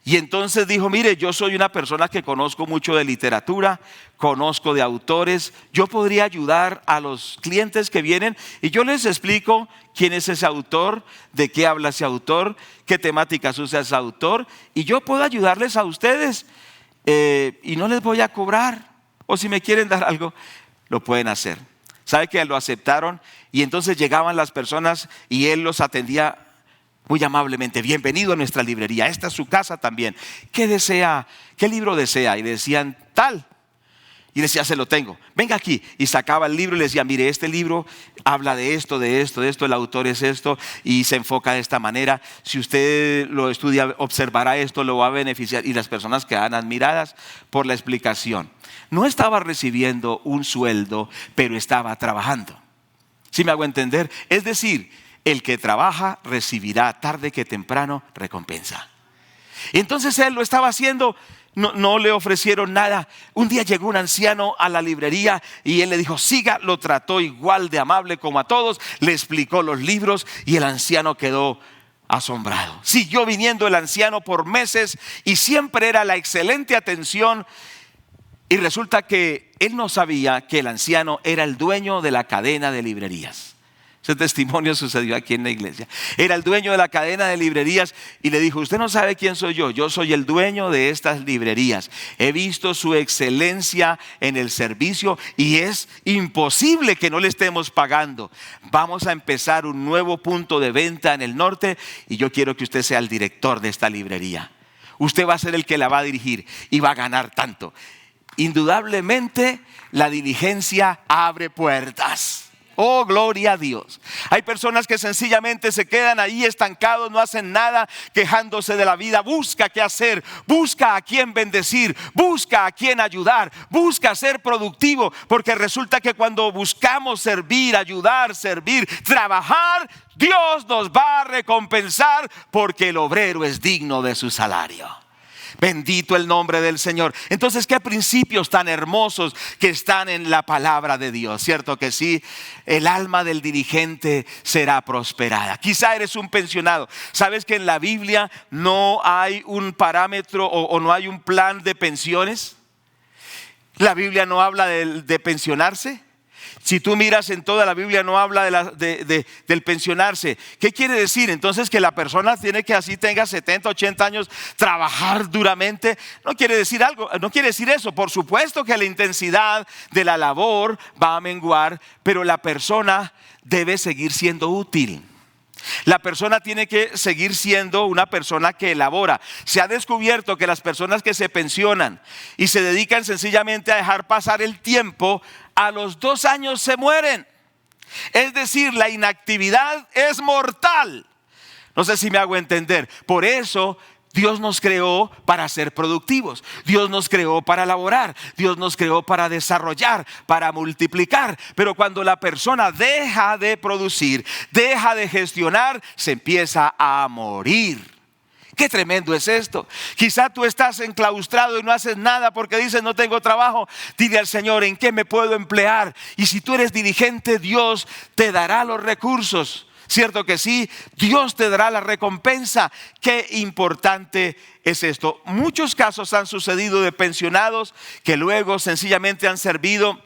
Y entonces dijo: mire, yo soy una persona que conozco mucho de literatura, conozco de autores, yo podría ayudar a los clientes que vienen y yo les explico quién es ese autor, de qué habla ese autor, qué temáticas usa ese autor, y yo puedo ayudarles a ustedes y no les voy a cobrar, o si me quieren dar algo, lo pueden hacer. ¿Sabe que lo aceptaron? Y entonces llegaban las personas y él los atendía muy amablemente: bienvenido a nuestra librería, esta es su casa también. ¿Qué desea? ¿Qué libro desea? Y le decían tal. Y decía: se lo tengo, venga aquí. Y sacaba el libro y le decía: mire, este libro habla de esto, el autor es esto y se enfoca de esta manera. Si usted lo estudia, observará esto, lo va a beneficiar. Y las personas quedan admiradas por la explicación. No estaba recibiendo un sueldo, pero estaba trabajando. ¿Sí me hago entender? Es decir, el que trabaja recibirá tarde que temprano recompensa. Entonces él lo estaba haciendo, no le ofrecieron nada. Un día llegó un anciano a la librería y él le dijo: siga. Lo trató igual de amable como a todos, le explicó los libros y el anciano quedó asombrado. Siguió viniendo el anciano por meses y siempre era la excelente atención. Y resulta que él no sabía que el anciano era el dueño de la cadena de librerías. Ese testimonio sucedió aquí en la iglesia. Era el dueño de la cadena de librerías y le dijo: usted no sabe quién soy yo. Yo soy el dueño de estas librerías. He visto su excelencia en el servicio y es imposible que no le estemos pagando. Vamos a empezar un nuevo punto de venta en el norte y yo quiero que usted sea el director de esta librería. Usted va a ser el que la va a dirigir y va a ganar tanto. Indudablemente la diligencia abre puertas. Oh, gloria a Dios. Hay personas que sencillamente se quedan ahí estancados, no hacen nada, quejándose de la vida. Busca qué hacer, busca a quién bendecir, busca a quién ayudar, busca ser productivo, porque resulta que cuando buscamos servir, ayudar, servir, trabajar, Dios nos va a recompensar, porque el obrero es digno de su salario. Bendito el nombre del Señor. Entonces, qué principios tan hermosos que están en la palabra de Dios. Cierto que sí, el alma del dirigente será prosperada. Quizá eres un pensionado. ¿Sabes que en la Biblia no hay un parámetro o no hay un plan de pensiones? La Biblia no habla de pensionarse. Si tú miras en toda la Biblia no habla del pensionarse. ¿Qué quiere decir? Entonces que la persona tiene que, así tenga 70, 80 años, trabajar duramente. No quiere decir algo, no quiere decir eso. Por supuesto que la intensidad de la labor va a menguar, pero la persona debe seguir siendo útil. La persona tiene que seguir siendo una persona que elabora. Se ha descubierto que las personas que se pensionan y se dedican sencillamente a dejar pasar el tiempo, a los 2 años se mueren. Es decir, la inactividad es mortal. No sé si me hago entender. Por eso Dios nos creó para ser productivos. Dios nos creó para laborar. Dios nos creó para desarrollar, para multiplicar. Pero cuando la persona deja de producir, deja de gestionar, se empieza a morir. Qué tremendo es esto. Quizá tú estás enclaustrado y no haces nada porque dices: no tengo trabajo. Dile al Señor: ¿en qué me puedo emplear? Y si tú eres dirigente, Dios te dará los recursos. Cierto que sí, Dios te dará la recompensa. Qué importante es esto. Muchos casos han sucedido de pensionados que luego sencillamente han servido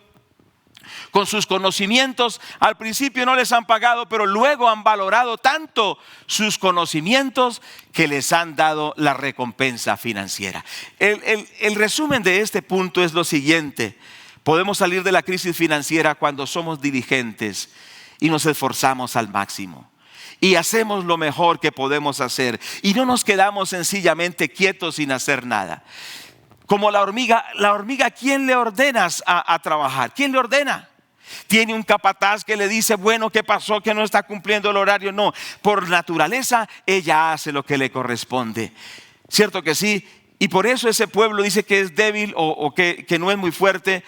con sus conocimientos. Al principio no les han pagado, pero luego han valorado tanto sus conocimientos que les han dado la recompensa financiera. El resumen de este punto es lo siguiente: podemos salir de la crisis financiera cuando somos diligentes y nos esforzamos al máximo y hacemos lo mejor que podemos hacer y no nos quedamos sencillamente quietos sin hacer nada. Como la hormiga, ¿quién le ordenas a trabajar? ¿Quién le ordena? Tiene un capataz que le dice, bueno, ¿qué pasó? Que no está cumpliendo el horario. No, por naturaleza ella hace lo que le corresponde. ¿Cierto que sí? Y por eso ese pueblo dice que es débil o que no es muy fuerte.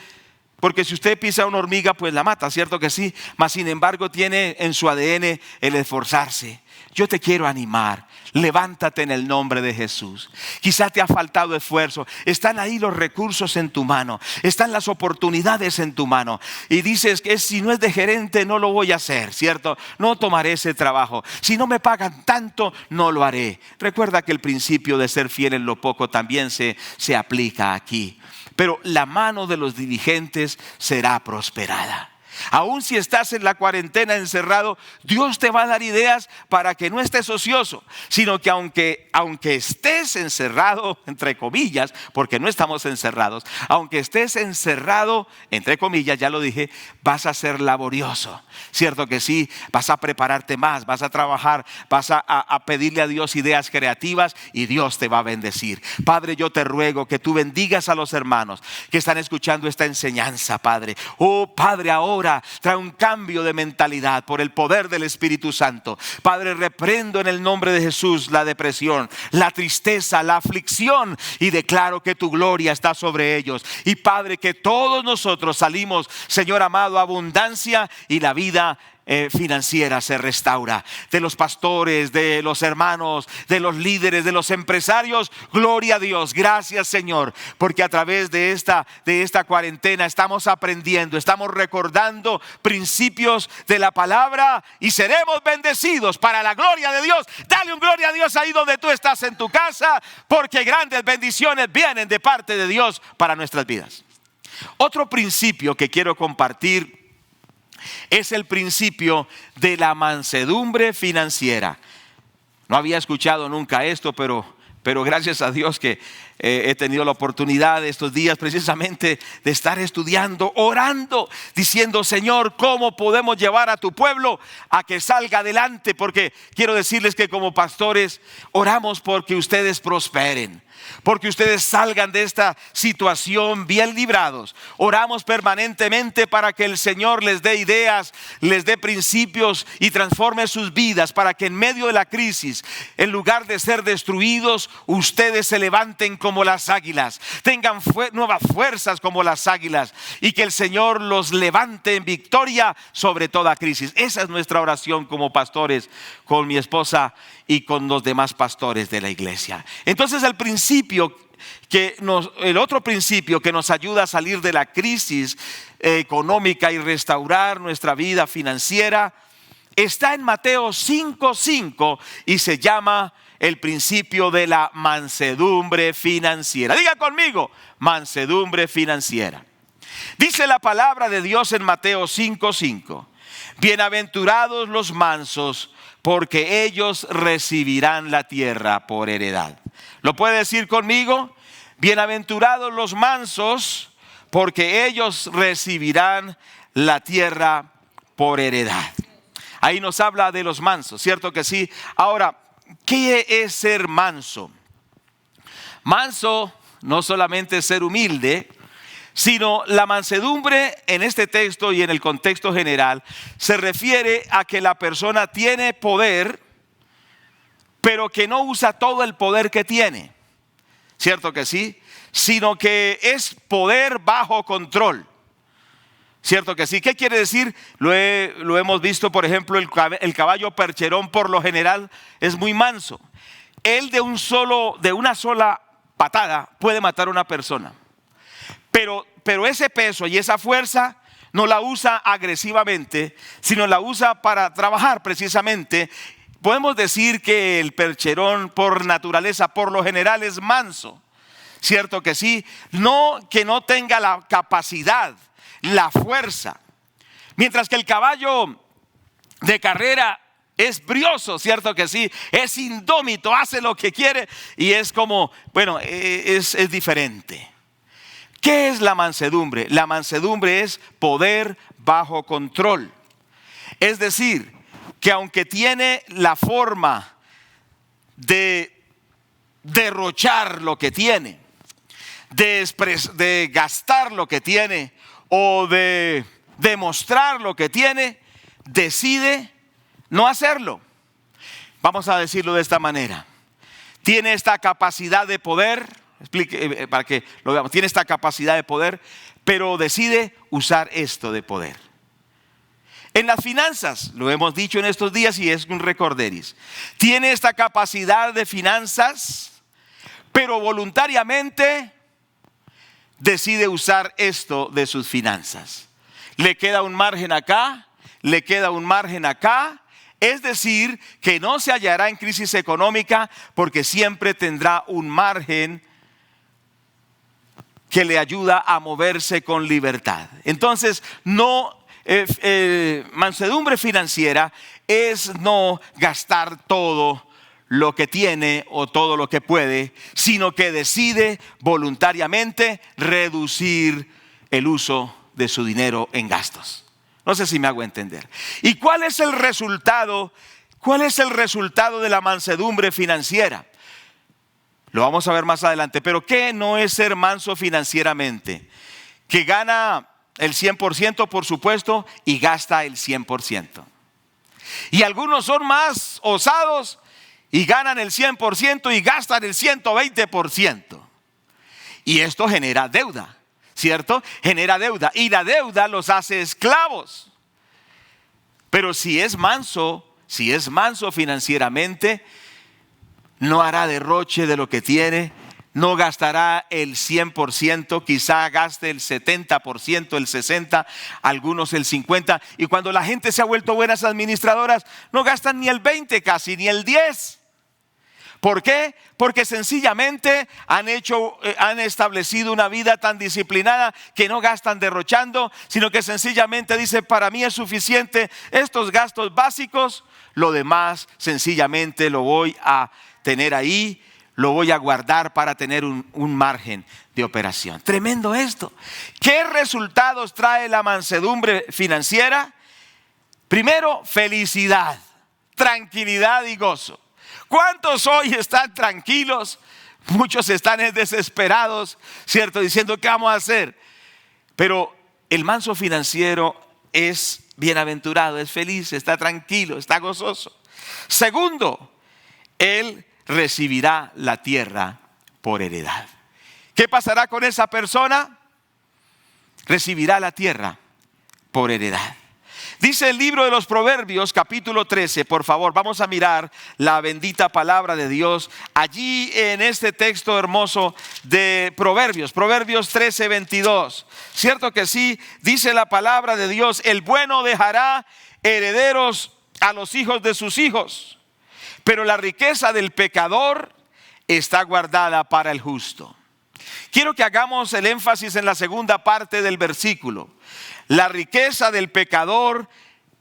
Porque si usted pisa una hormiga, pues la mata, ¿cierto que sí? Mas sin embargo tiene en su ADN el esforzarse. Yo te quiero animar, levántate en el nombre de Jesús. Quizá te ha faltado esfuerzo, están ahí los recursos en tu mano, están las oportunidades en tu mano. Y dices que si no es de gerente no lo voy a hacer, ¿cierto? No tomaré ese trabajo. Si no me pagan tanto, no lo haré. Recuerda que el principio de ser fiel en lo poco también se aplica aquí. Pero la mano de los diligentes será prosperada. Aún si estás en la cuarentena encerrado, Dios te va a dar ideas para que no estés ocioso, sino que aunque estés encerrado, entre comillas, porque no estamos encerrados, aunque estés encerrado, entre comillas, ya lo dije, vas a ser laborioso. Cierto que sí, vas a prepararte más, vas a trabajar, vas a pedirle a Dios ideas creativas y Dios te va a bendecir. Padre, yo te ruego que tú bendigas a los hermanos que están escuchando esta enseñanza, Padre. Oh Padre, ahora trae un cambio de mentalidad por el poder del Espíritu Santo. Padre, reprendo en el nombre de Jesús la depresión, la tristeza, la aflicción y declaro que tu gloria está sobre ellos. Y Padre, que todos nosotros salimos, Señor amado, abundancia y la vida financiera se restaura. De los pastores, de los hermanos, de los líderes, de los empresarios, gloria a Dios. Gracias, Señor, porque a través de esta cuarentena estamos aprendiendo, estamos recordando principios de la palabra y seremos bendecidos para la gloria de Dios. Dale un gloria a Dios ahí donde tú estás en tu casa, porque grandes bendiciones vienen de parte de Dios para nuestras vidas. Otro principio que quiero compartir es el principio de la mansedumbre financiera. No había escuchado nunca esto, pero gracias a Dios que he tenido la oportunidad estos días precisamente de estar estudiando, orando, diciendo, Señor, ¿cómo podemos llevar a tu pueblo a que salga adelante? Porque quiero decirles que como pastores oramos porque ustedes prosperen, porque ustedes salgan de esta situación bien librados. Oramos permanentemente para que el Señor les dé ideas, les dé principios y transforme sus vidas, para que en medio de la crisis, en lugar de ser destruidos, ustedes se levanten como las águilas, tengan nuevas fuerzas como las águilas, y que el Señor los levante en victoria sobre toda crisis. Esa es nuestra oración como pastores, con mi esposa y con los demás pastores de la iglesia. Entonces el otro principio que nos ayuda a salir de la crisis económica y restaurar nuestra vida financiera está en Mateo 5:5 y se llama el principio de la mansedumbre financiera. Diga conmigo, mansedumbre financiera. Dice la palabra de Dios en Mateo 5:5: bienaventurados los mansos, porque ellos recibirán la tierra por heredad. ¿Lo puede decir conmigo? Bienaventurados los mansos, porque ellos recibirán la tierra por heredad. Ahí nos habla de los mansos, ¿cierto que sí? Ahora, ¿qué es ser manso? Manso no solamente es ser humilde, sino la mansedumbre en este texto y en el contexto general se refiere a que la persona tiene poder, pero que no usa todo el poder que tiene, ¿cierto que sí? Sino que es poder bajo control, ¿cierto que sí? ¿Qué quiere decir? Lo hemos visto, por ejemplo, el caballo percherón por lo general es muy manso. Él de una sola patada puede matar a una persona. Pero ese peso y esa fuerza no la usa agresivamente, sino la usa para trabajar precisamente. Podemos decir que el percherón por naturaleza, por lo general, es manso, ¿cierto que sí? No que no tenga la capacidad, la fuerza. Mientras que el caballo de carrera es brioso, ¿cierto que sí? Es indómito, hace lo que quiere y es como, bueno, es diferente. ¿Qué es la mansedumbre? La mansedumbre es poder bajo control. Es decir, que aunque tiene la forma de derrochar lo que tiene, de gastar lo que tiene, o de demostrar lo que tiene, decide no hacerlo. Vamos a decirlo de esta manera. Tiene esta capacidad de poder, para que lo veamos, tiene esta capacidad de poder, pero decide usar esto de poder. En las finanzas, lo hemos dicho en estos días y es un recorderis. Tiene esta capacidad de finanzas, pero voluntariamente decide usar esto de sus finanzas. Le queda un margen acá, le queda un margen acá. Es decir, que no se hallará en crisis económica porque siempre tendrá un margen que le ayuda a moverse con libertad. Entonces, mansedumbre financiera es no gastar todo lo que tiene o todo lo que puede, sino que decide voluntariamente reducir el uso de su dinero en gastos. No sé si me hago entender. ¿Y cuál es el resultado? ¿Cuál es el resultado de la mansedumbre financiera? Lo vamos a ver más adelante. Pero ¿qué no es ser manso financieramente? Que gana el 100%, por supuesto, y gasta el 100%. Y algunos son más osados y ganan el 100% y gastan el 120%. Y esto genera deuda, ¿cierto? Genera deuda y la deuda los hace esclavos. Pero si es manso financieramente, no hará derroche de lo que tiene, no gastará el 100%, quizá gaste el 70%, el 60%, algunos el 50%. Y cuando la gente se ha vuelto buenas administradoras, no gastan ni el 20% casi, ni el 10%. ¿Por qué? Porque sencillamente han establecido una vida tan disciplinada que no gastan derrochando, sino que sencillamente dice, para mí es suficiente estos gastos básicos, lo demás sencillamente lo voy a tener ahí, lo voy a guardar para tener un margen de operación. Tremendo esto. ¿Qué resultados trae la mansedumbre financiera? Primero, felicidad, tranquilidad y gozo. ¿Cuántos hoy están tranquilos? Muchos están desesperados, ¿cierto? Diciendo, ¿qué vamos a hacer? Pero el manso financiero es bienaventurado, es feliz, está tranquilo, está gozoso. Segundo, él recibirá la tierra por heredad. ¿Qué pasará con esa persona? Recibirá la tierra por heredad. Dice el libro de los Proverbios, capítulo 13, por favor, vamos a mirar la bendita palabra de Dios allí en este texto hermoso de Proverbios 13, 22. Cierto que sí, dice la palabra de Dios, el bueno dejará herederos a los hijos de sus hijos, pero la riqueza del pecador está guardada para el justo. Quiero que hagamos el énfasis en la segunda parte del versículo. La riqueza del pecador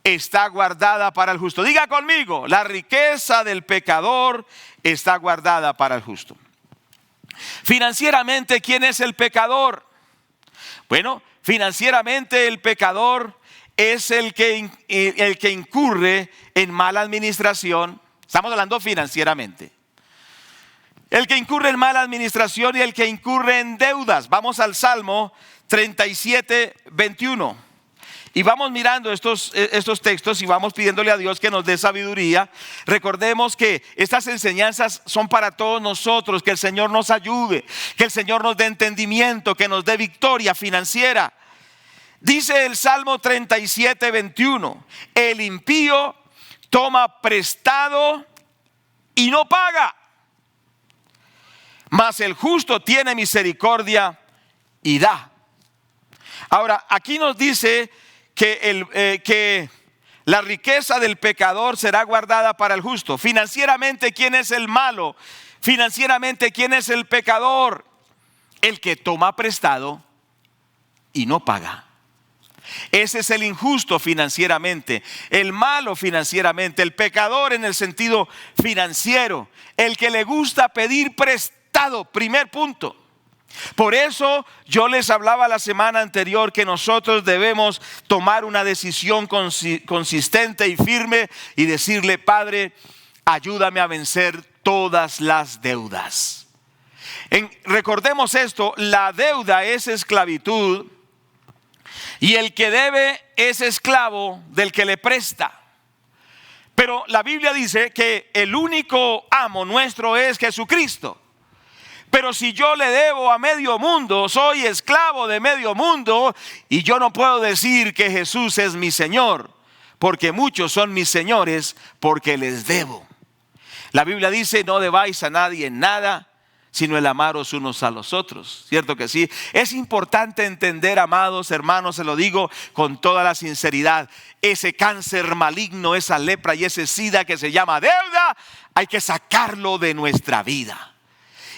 está guardada para el justo. Diga conmigo, la riqueza del pecador está guardada para el justo. Financieramente, ¿quién es el pecador? Bueno, financieramente el pecador es el que incurre en mala administración. Estamos hablando financieramente. El que incurre en mala administración y el que incurre en deudas. Vamos al Salmo 37, 21. Y vamos mirando estos textos y vamos pidiéndole a Dios que nos dé sabiduría. Recordemos que estas enseñanzas son para todos nosotros. Que el Señor nos ayude, que el Señor nos dé entendimiento, que nos dé victoria financiera. Dice el Salmo 37, 21. El impío toma prestado y no paga, mas el justo tiene misericordia y da. Ahora, aquí nos dice que la riqueza del pecador será guardada para el justo. Financieramente, ¿quién es el malo? Financieramente, ¿quién es el pecador? El que toma prestado y no paga. Ese es el injusto financieramente, el malo financieramente, el pecador en el sentido financiero, el que le gusta pedir prestado, primer punto. Por eso yo les hablaba la semana anterior que nosotros debemos tomar una decisión consistente y firme y decirle, Padre, ayúdame a vencer todas las deudas. Recordemos esto, la deuda es esclavitud Y el que debe es esclavo del que le presta. Pero la Biblia dice que el único amo nuestro es Jesucristo. Pero si yo le debo a medio mundo, soy esclavo de medio mundo, y yo no puedo decir que Jesús es mi Señor, porque muchos son mis señores porque les debo. La Biblia dice: no debáis a nadie nada, sino el amaros unos a los otros. ¿Cierto que sí? Es importante entender, amados hermanos, se lo digo con toda la sinceridad, ese cáncer maligno, esa lepra y ese SIDA que se llama deuda, hay que sacarlo de nuestra vida.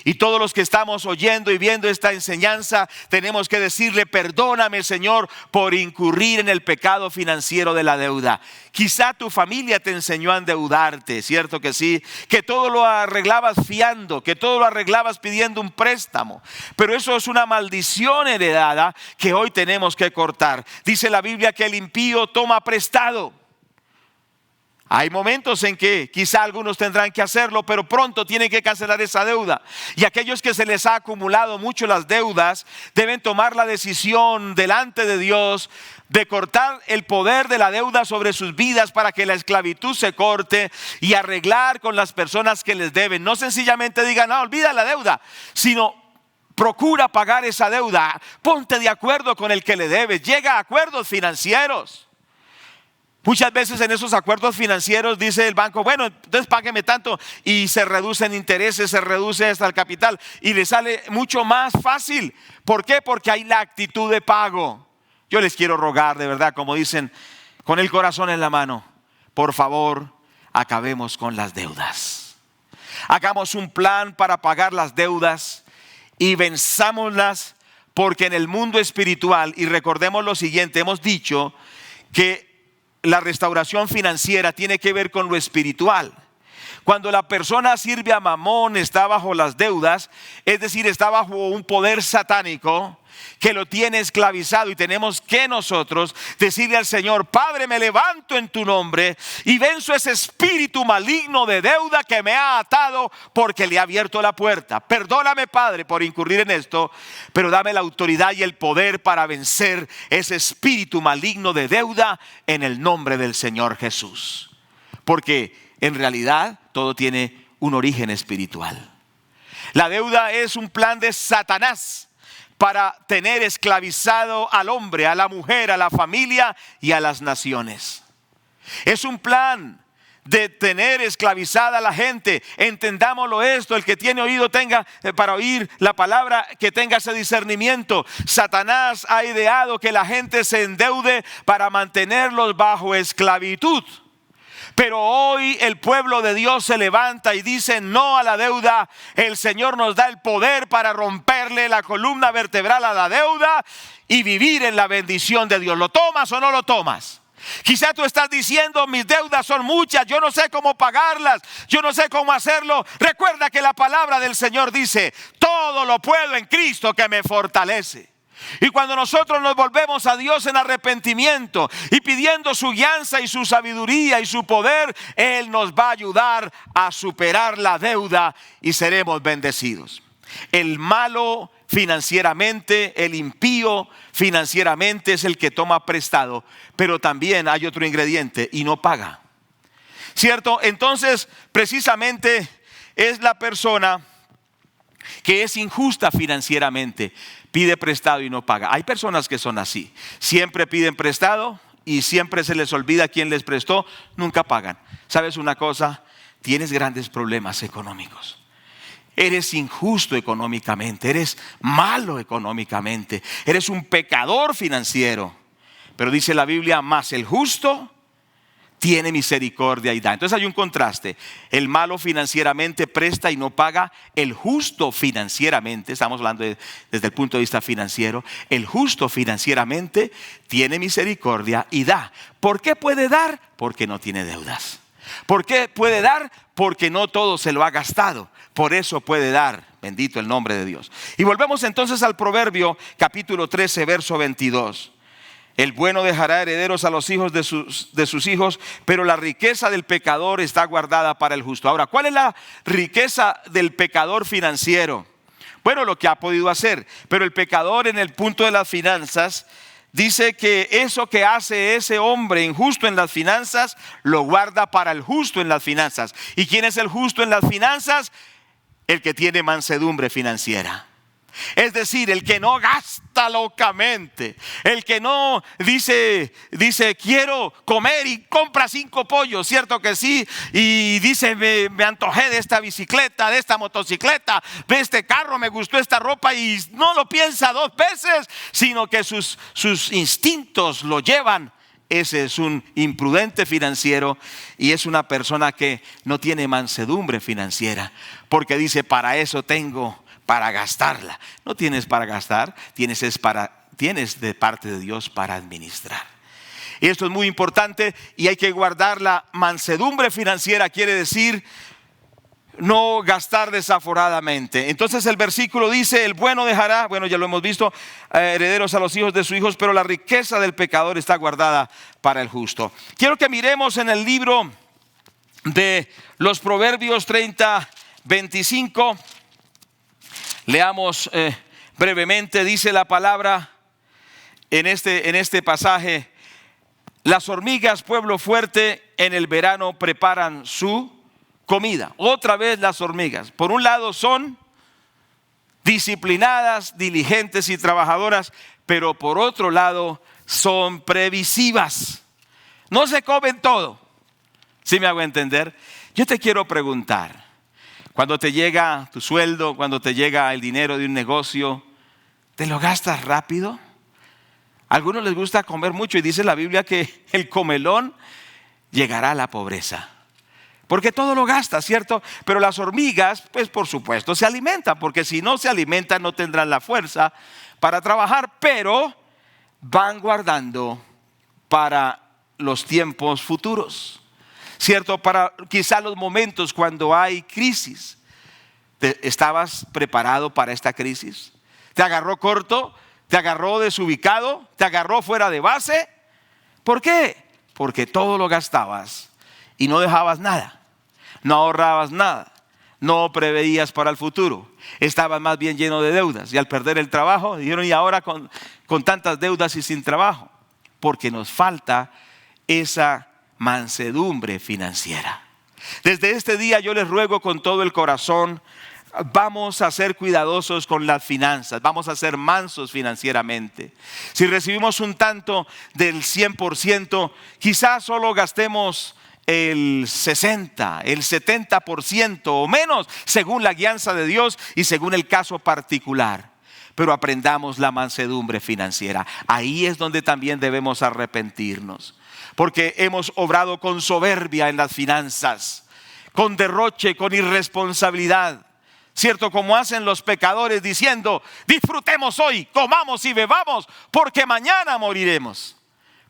Y todos los que estamos oyendo y viendo esta enseñanza, tenemos que decirle: perdóname, Señor, por incurrir en el pecado financiero de la deuda. Quizá tu familia te enseñó a endeudarte, ¿cierto que sí? Que todo lo arreglabas fiando, que todo lo arreglabas pidiendo un préstamo. Pero eso es una maldición heredada que hoy tenemos que cortar. Dice la Biblia que el impío toma prestado. Hay momentos en que quizá algunos tendrán que hacerlo, pero pronto tienen que cancelar esa deuda. Y aquellos que se les ha acumulado mucho las deudas, deben tomar la decisión delante de Dios de cortar el poder de la deuda sobre sus vidas para que la esclavitud se corte y arreglar con las personas que les deben. No sencillamente digan: no, olvida la deuda, sino procura pagar esa deuda. Ponte de acuerdo con el que le debes. Llega a acuerdos financieros. Muchas veces en esos acuerdos financieros dice el banco: bueno, entonces págueme tanto, y se reducen intereses, se reduce hasta el capital y le sale mucho más fácil. ¿Por qué? Porque hay la actitud de pago. Yo les quiero rogar, de verdad, como dicen, con el corazón en la mano: por favor, acabemos con las deudas. Hagamos un plan para pagar las deudas y venzámoslas, porque en el mundo espiritual, y recordemos lo siguiente, hemos dicho que la restauración financiera tiene que ver con lo espiritual. Cuando la persona sirve a Mamón, está bajo las deudas, es decir, está bajo un poder satánico que lo tiene esclavizado, y tenemos que nosotros decirle al Señor: Padre, me levanto en tu nombre y venzo ese espíritu maligno de deuda que me ha atado porque le ha abierto la puerta. Perdóname, Padre, por incurrir en esto, pero dame la autoridad y el poder para vencer ese espíritu maligno de deuda en el nombre del Señor Jesús. Porque en realidad todo tiene un origen espiritual. La deuda es un plan de Satanás para tener esclavizado al hombre, a la mujer, a la familia y a las naciones. Es un plan de tener esclavizada a la gente. Entendámoslo esto: el que tiene oído tenga para oír la palabra, que tenga ese discernimiento. Satanás ha ideado que la gente se endeude para mantenerlos bajo esclavitud. Pero hoy el pueblo de Dios se levanta y dice: no a la deuda. El Señor nos da el poder para romperle la columna vertebral a la deuda y vivir en la bendición de Dios. ¿Lo tomas o no lo tomas? Quizá tú estás diciendo: mis deudas son muchas, yo no sé cómo pagarlas, yo no sé cómo hacerlo. Recuerda que la palabra del Señor dice: todo lo puedo en Cristo que me fortalece. Y cuando nosotros nos volvemos a Dios en arrepentimiento y pidiendo su guianza y su sabiduría y su poder, Él nos va a ayudar a superar la deuda y seremos bendecidos. El malo financieramente, el impío financieramente es el que toma prestado, pero también hay otro ingrediente: y no paga. ¿Cierto? Entonces, precisamente es la persona que es injusta financieramente. Pide prestado y no paga. Hay personas que son así. Siempre piden prestado y siempre se les olvida quién les prestó. Nunca pagan. ¿Sabes una cosa? Tienes grandes problemas económicos. Eres injusto económicamente. Eres malo económicamente. Eres un pecador financiero. Pero dice la Biblia: más el justo tiene misericordia y da. Entonces hay un contraste: el malo financieramente presta y no paga. El justo financieramente, estamos hablando desde el punto de vista financiero, el justo financieramente tiene misericordia y da. ¿Por qué puede dar? Porque no tiene deudas. ¿Por qué puede dar? Porque no todo se lo ha gastado. Por eso puede dar. Bendito el nombre de Dios. Y volvemos entonces al Proverbio capítulo 13, verso 22. El bueno dejará herederos a los hijos de sus hijos, pero la riqueza del pecador está guardada para el justo. Ahora, ¿cuál es la riqueza del pecador financiero? Bueno, lo que ha podido hacer. Pero el pecador, en el punto de las finanzas, dice que eso que hace ese hombre injusto en las finanzas, lo guarda para el justo en las finanzas. ¿Y quién es el justo en las finanzas? El que tiene mansedumbre financiera. Es decir, el que no gasta locamente, el que no dice quiero comer y compra 5 pollos, cierto que sí, y dice me antojé de esta bicicleta, de esta motocicleta, de este carro, me gustó esta ropa, y no lo piensa 2 veces, sino que sus instintos lo llevan. Ese es un imprudente financiero y es una persona que no tiene mansedumbre financiera, porque dice para eso tengo, para gastarla. No tienes para gastar, tienes de parte de Dios para administrar. Y esto es muy importante y hay que guardar la mansedumbre financiera. Quiere decir no gastar desaforadamente. Entonces el versículo dice: el bueno dejará, bueno, ya lo hemos visto, herederos a los hijos de sus hijos, pero la riqueza del pecador está guardada para el justo. Quiero que miremos en el libro de los Proverbios 30:25. Leamos brevemente. Dice la palabra en este pasaje: las hormigas, pueblo fuerte, en el verano preparan su comida. Otra vez las hormigas. Por un lado son disciplinadas, diligentes y trabajadoras, pero por otro lado son previsivas. No se comen todo. ¿Sí me hago entender? Yo te quiero preguntar: cuando te llega tu sueldo, cuando te llega el dinero de un negocio, ¿te lo gastas rápido? A algunos les gusta comer mucho y dice la Biblia que el comelón llegará a la pobreza, porque todo lo gasta, ¿cierto? Pero las hormigas, pues por supuesto, se alimentan, porque si no se alimentan no tendrán la fuerza para trabajar, pero van guardando para los tiempos futuros. ¿Cierto? Para quizá los momentos cuando hay crisis. ¿Estabas preparado para esta crisis? ¿Te agarró corto? ¿Te agarró desubicado? ¿Te agarró fuera de base? ¿Por qué? Porque todo lo gastabas y no dejabas nada. No ahorrabas nada. No preveías para el futuro. Estabas más bien lleno de deudas. Y al perder el trabajo, dijeron: ¿y ahora con tantas deudas y sin trabajo? Porque nos falta esa mansedumbre financiera. Desde este día yo les ruego con todo el corazón: vamos a ser cuidadosos con las finanzas, vamos a ser mansos financieramente. Si recibimos un tanto del 100%, quizás solo gastemos el 60, el 70% o menos, según la guianza de Dios y según el caso particular. Pero aprendamos la mansedumbre financiera. Ahí es donde también debemos arrepentirnos, porque hemos obrado con soberbia en las finanzas, con derroche, con irresponsabilidad. ¿Cierto? Como hacen los pecadores diciendo: disfrutemos hoy, comamos y bebamos, porque mañana moriremos.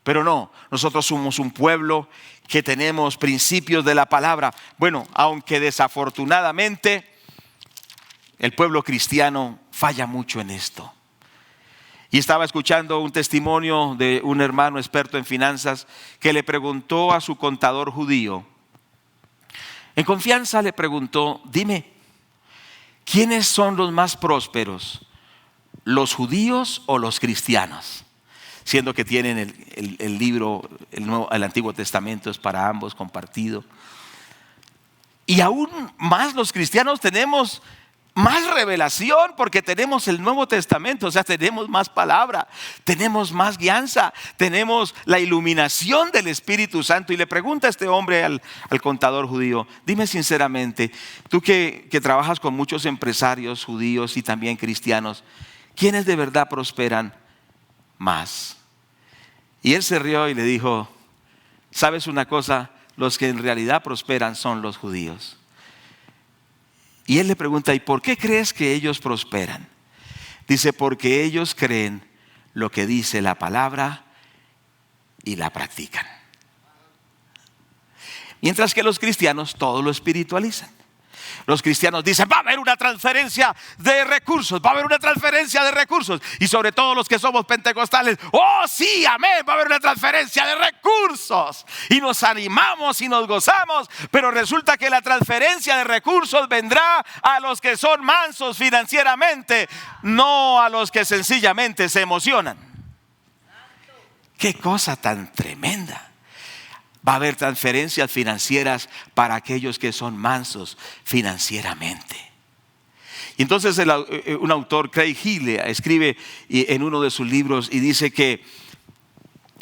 Pero no, nosotros somos un pueblo que tenemos principios de la palabra. Bueno, aunque desafortunadamente el pueblo cristiano falla mucho en esto. Y estaba escuchando un testimonio de un hermano experto en finanzas que le preguntó a su contador judío, en confianza le preguntó: dime, ¿quiénes son los más prósperos? ¿Los judíos o los cristianos? Siendo que tienen el libro, el Antiguo Testamento es para ambos compartido. Y aún más los cristianos tenemos más revelación, porque tenemos el Nuevo Testamento, o sea, tenemos más palabra, tenemos más guianza, tenemos la iluminación del Espíritu Santo. Y le pregunta a este hombre al contador judío: dime sinceramente, tú que trabajas con muchos empresarios judíos y también cristianos, ¿quiénes de verdad prosperan más? Y él se rió y le dijo: ¿sabes una cosa? Los que en realidad prosperan son los judíos. Y él le pregunta: ¿y por qué crees que ellos prosperan? Dice: porque ellos creen lo que dice la palabra y la practican. Mientras que los cristianos todo lo espiritualizan. Los cristianos dicen: va a haber una transferencia de recursos, va a haber una transferencia de recursos. Y sobre todo los que somos pentecostales: oh sí, amén, va a haber una transferencia de recursos. Y nos animamos y nos gozamos, pero resulta que la transferencia de recursos vendrá a los que son mansos financieramente, no a los que sencillamente se emocionan. ¡Qué cosa tan tremenda! Va a haber transferencias financieras para aquellos que son mansos financieramente. Y entonces un autor, Craig Healy, escribe en uno de sus libros y dice que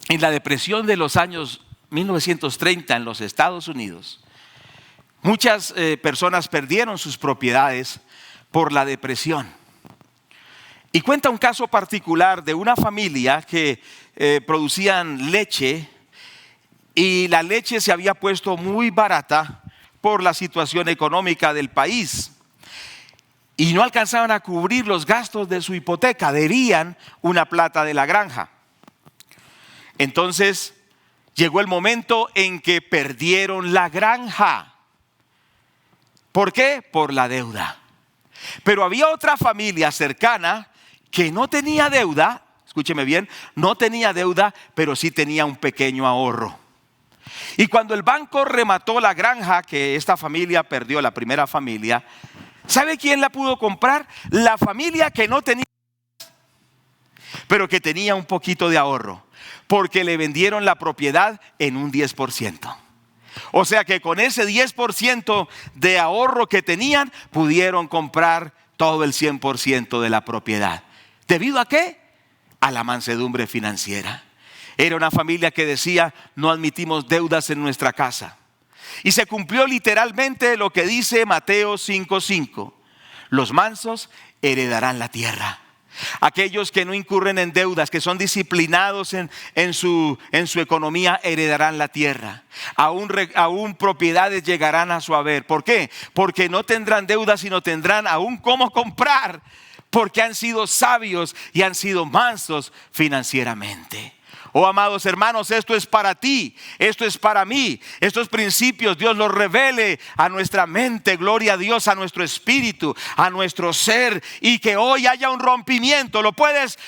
en la depresión de los años 1930 en los Estados Unidos, muchas personas perdieron sus propiedades por la depresión. Y cuenta un caso particular de una familia que producían leche, y la leche se había puesto muy barata por la situación económica del país. Y no alcanzaban a cubrir los gastos de su hipoteca, debían una plata de la granja. Entonces llegó el momento en que perdieron la granja. ¿Por qué? Por la deuda. Pero había otra familia cercana que no tenía deuda, escúcheme bien, no tenía deuda, pero sí tenía un pequeño ahorro. Y cuando el banco remató la granja que esta familia perdió, la primera familia, ¿sabe quién la pudo comprar? La familia que no tenía, pero que tenía un poquito de ahorro, porque le vendieron la propiedad en un 10%. O sea que con ese 10% de ahorro que tenían, pudieron comprar todo el 100% de la propiedad. ¿Debido a qué? A la mansedumbre financiera. Era una familia que decía: no admitimos deudas en nuestra casa. Y se cumplió literalmente lo que dice Mateo 5:5. Los mansos heredarán la tierra. Aquellos que no incurren en deudas, que son disciplinados en su economía, heredarán la tierra. Aún propiedades llegarán a su haber. ¿Por qué? Porque no tendrán deudas, sino tendrán aún cómo comprar, porque han sido sabios y han sido mansos financieramente. Oh, amados hermanos, esto es para ti, esto es para mí. Estos principios Dios los revele a nuestra mente, gloria a Dios, a nuestro espíritu, a nuestro ser, y que hoy haya un rompimiento. Lo puedes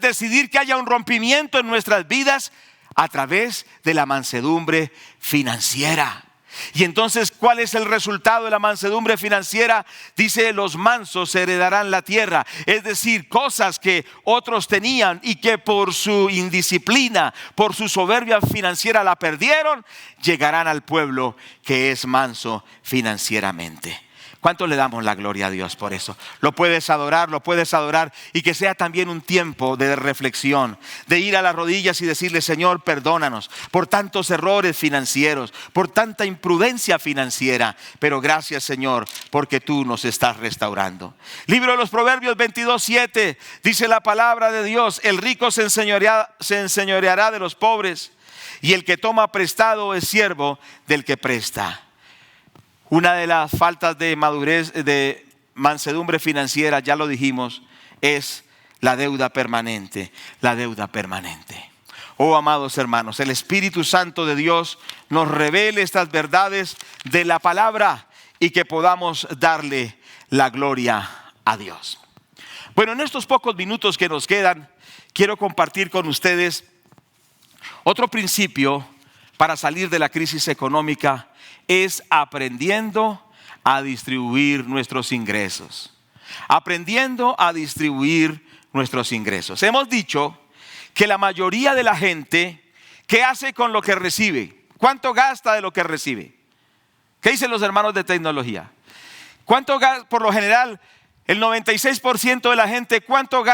decidir, que haya un rompimiento en nuestras vidas a través de la mansedumbre financiera. Y entonces, ¿cuál es el resultado de la mansedumbre financiera? Dice: los mansos heredarán la tierra. Es decir, cosas que otros tenían y que por su indisciplina, por su soberbia financiera la perdieron, llegarán al pueblo que es manso financieramente. ¿Cuánto le damos la gloria a Dios por eso? Lo puedes adorar, y que sea también un tiempo de reflexión, de ir a las rodillas y decirle: Señor, perdónanos por tantos errores financieros, por tanta imprudencia financiera, pero gracias, Señor, porque tú nos estás restaurando. Libro de los Proverbios 22:7 dice la palabra de Dios: el rico se enseñoreará de los pobres, y el que toma prestado es siervo del que presta. Una de las faltas de madurez, de mansedumbre financiera, ya lo dijimos, es la deuda permanente. La deuda permanente. Oh, amados hermanos, el Espíritu Santo de Dios nos revele estas verdades de la palabra y que podamos darle la gloria a Dios. Bueno, en estos pocos minutos que nos quedan, quiero compartir con ustedes otro principio para salir de la crisis económica. Es aprendiendo a distribuir nuestros ingresos. Aprendiendo a distribuir nuestros ingresos. Hemos dicho que la mayoría de la gente, ¿qué hace con lo que recibe? ¿Cuánto gasta de lo que recibe? ¿Qué dicen los hermanos de tecnología? ¿Cuánto gasta? Por lo general, el 96% de la gente, ¿cuánto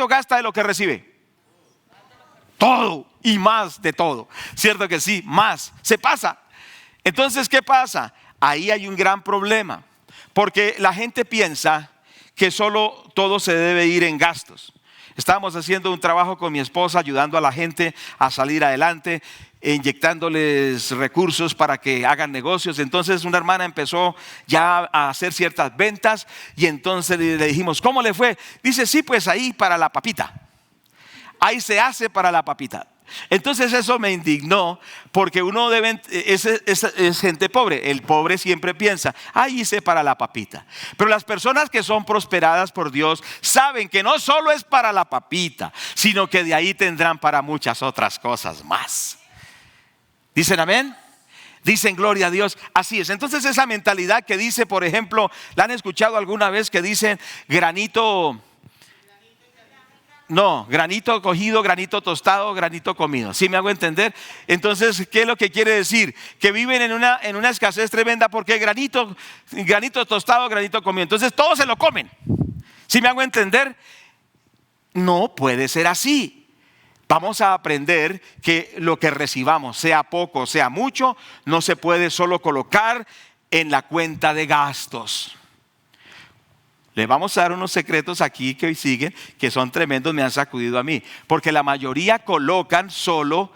gasta de lo que recibe? Todo y más de todo. ¿Cierto que sí? Más. Se pasa. Entonces, ¿qué pasa? Ahí hay un gran problema, porque la gente piensa que solo todo se debe ir en gastos. Estábamos haciendo un trabajo con mi esposa, ayudando a la gente a salir adelante, inyectándoles recursos para que hagan negocios. Entonces una hermana empezó ya a hacer ciertas ventas, y entonces le dijimos: ¿cómo le fue? Dice: sí, pues ahí para la papita. Ahí se hace para la papita. Entonces eso me indignó, porque uno es gente pobre. El pobre siempre piensa: ahí hice para la papita. Pero las personas que son prosperadas por Dios saben que no solo es para la papita, sino que de ahí tendrán para muchas otras cosas más. ¿Dicen amén? Dicen gloria a Dios. Así es. Entonces esa mentalidad que dice, por ejemplo, ¿la han escuchado alguna vez? Que dicen granito No, granito cogido, granito tostado, granito comido. ¿Sí me hago entender? Entonces, ¿qué es lo que quiere decir? Que viven en una escasez tremenda porque granito tostado, granito comido. Entonces, todos se lo comen. ¿Sí me hago entender? No puede ser así. Vamos a aprender que lo que recibamos, sea poco, sea mucho, no se puede solo colocar en la cuenta de gastos. Le vamos a dar unos secretos aquí que hoy siguen, que son tremendos, me han sacudido a mí. Porque la mayoría colocan solo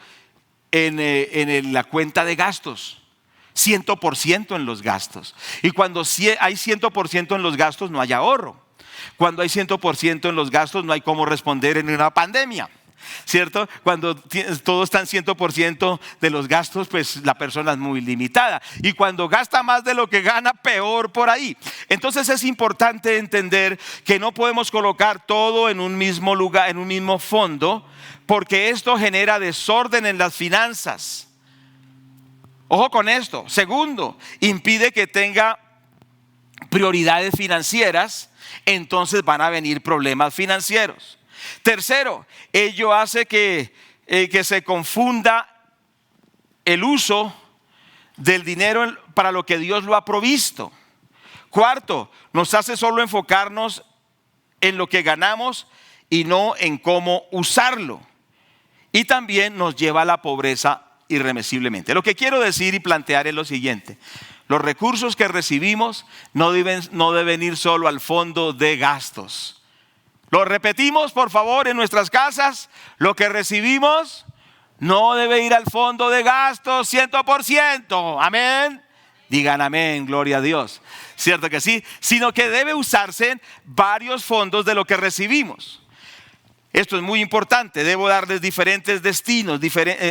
en la cuenta de gastos, 100% en los gastos. Y cuando hay 100% en los gastos, no hay ahorro. Cuando hay 100% en los gastos, no hay cómo responder en una pandemia. ¿Cierto? Cuando todo está en 100% de los gastos, pues la persona es muy limitada. Y cuando gasta más de lo que gana, peor por ahí. Entonces es importante entender que no podemos colocar todo en un mismo lugar, en un mismo fondo, porque esto genera desorden en las finanzas. Ojo con esto. Segundo, impide que tenga prioridades financieras, entonces van a venir problemas financieros. Tercero, ello hace que se confunda el uso del dinero para lo que Dios lo ha provisto. Cuarto, nos hace solo enfocarnos en lo que ganamos y no en cómo usarlo. Y también nos lleva a la pobreza irremisiblemente. Lo que quiero decir y plantear es lo siguiente: los recursos que recibimos no deben ir solo al fondo de gastos. Lo repetimos, por favor, en nuestras casas: lo que recibimos no debe ir al fondo de gastos 100%. Amén. Digan amén, gloria a Dios. ¿Cierto que sí? Sino que debe usarse en varios fondos de lo que recibimos. Esto es muy importante. Debo darles diferentes destinos,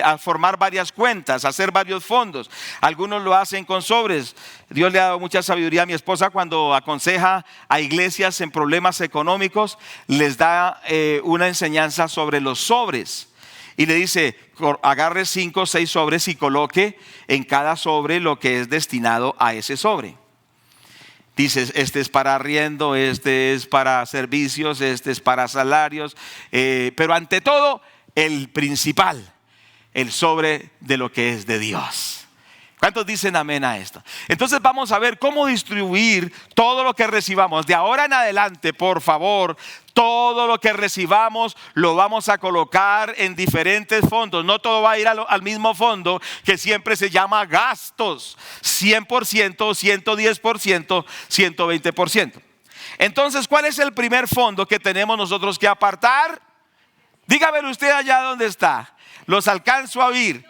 a formar varias cuentas, hacer varios fondos. Algunos lo hacen con sobres. Dios le ha dado mucha sabiduría a mi esposa cuando aconseja a iglesias en problemas económicos. Les da una enseñanza sobre los sobres. Y le dice: agarre 5 o 6 sobres y coloque en cada sobre lo que es destinado a ese sobre. Dices, este es para arriendo, este es para servicios, este es para salarios, pero ante todo, el principal, el sobre de lo que es de Dios. ¿Cuántos dicen amén a esto? Entonces vamos a ver cómo distribuir todo lo que recibamos. De ahora en adelante, por favor, todo lo que recibamos lo vamos a colocar en diferentes fondos. No todo va a ir al mismo fondo, que siempre se llama gastos. 100%, 110%, 120%. Entonces, ¿cuál es el primer fondo que tenemos nosotros que apartar? Dígame usted allá donde está. Los alcanzo a oír.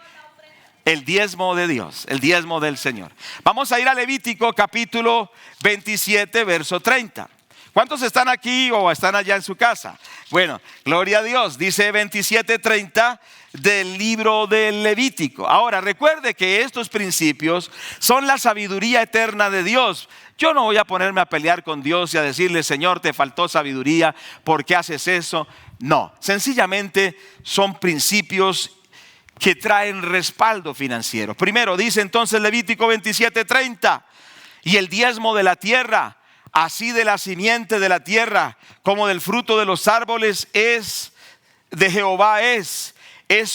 El diezmo de Dios, el diezmo del Señor. Vamos a ir a Levítico capítulo 27, verso 30. ¿Cuántos están aquí o están allá en su casa? Bueno, gloria a Dios. Dice 27:30 del libro del Levítico. Ahora, recuerde que estos principios son la sabiduría eterna de Dios. Yo no voy a ponerme a pelear con Dios y a decirle: Señor, te faltó sabiduría, ¿por qué haces eso? No, sencillamente son principios que traen respaldo financiero. Primero dice entonces Levítico 27:30: y el diezmo de la tierra, así de la simiente de la tierra como del fruto de los árboles, es de Jehová, es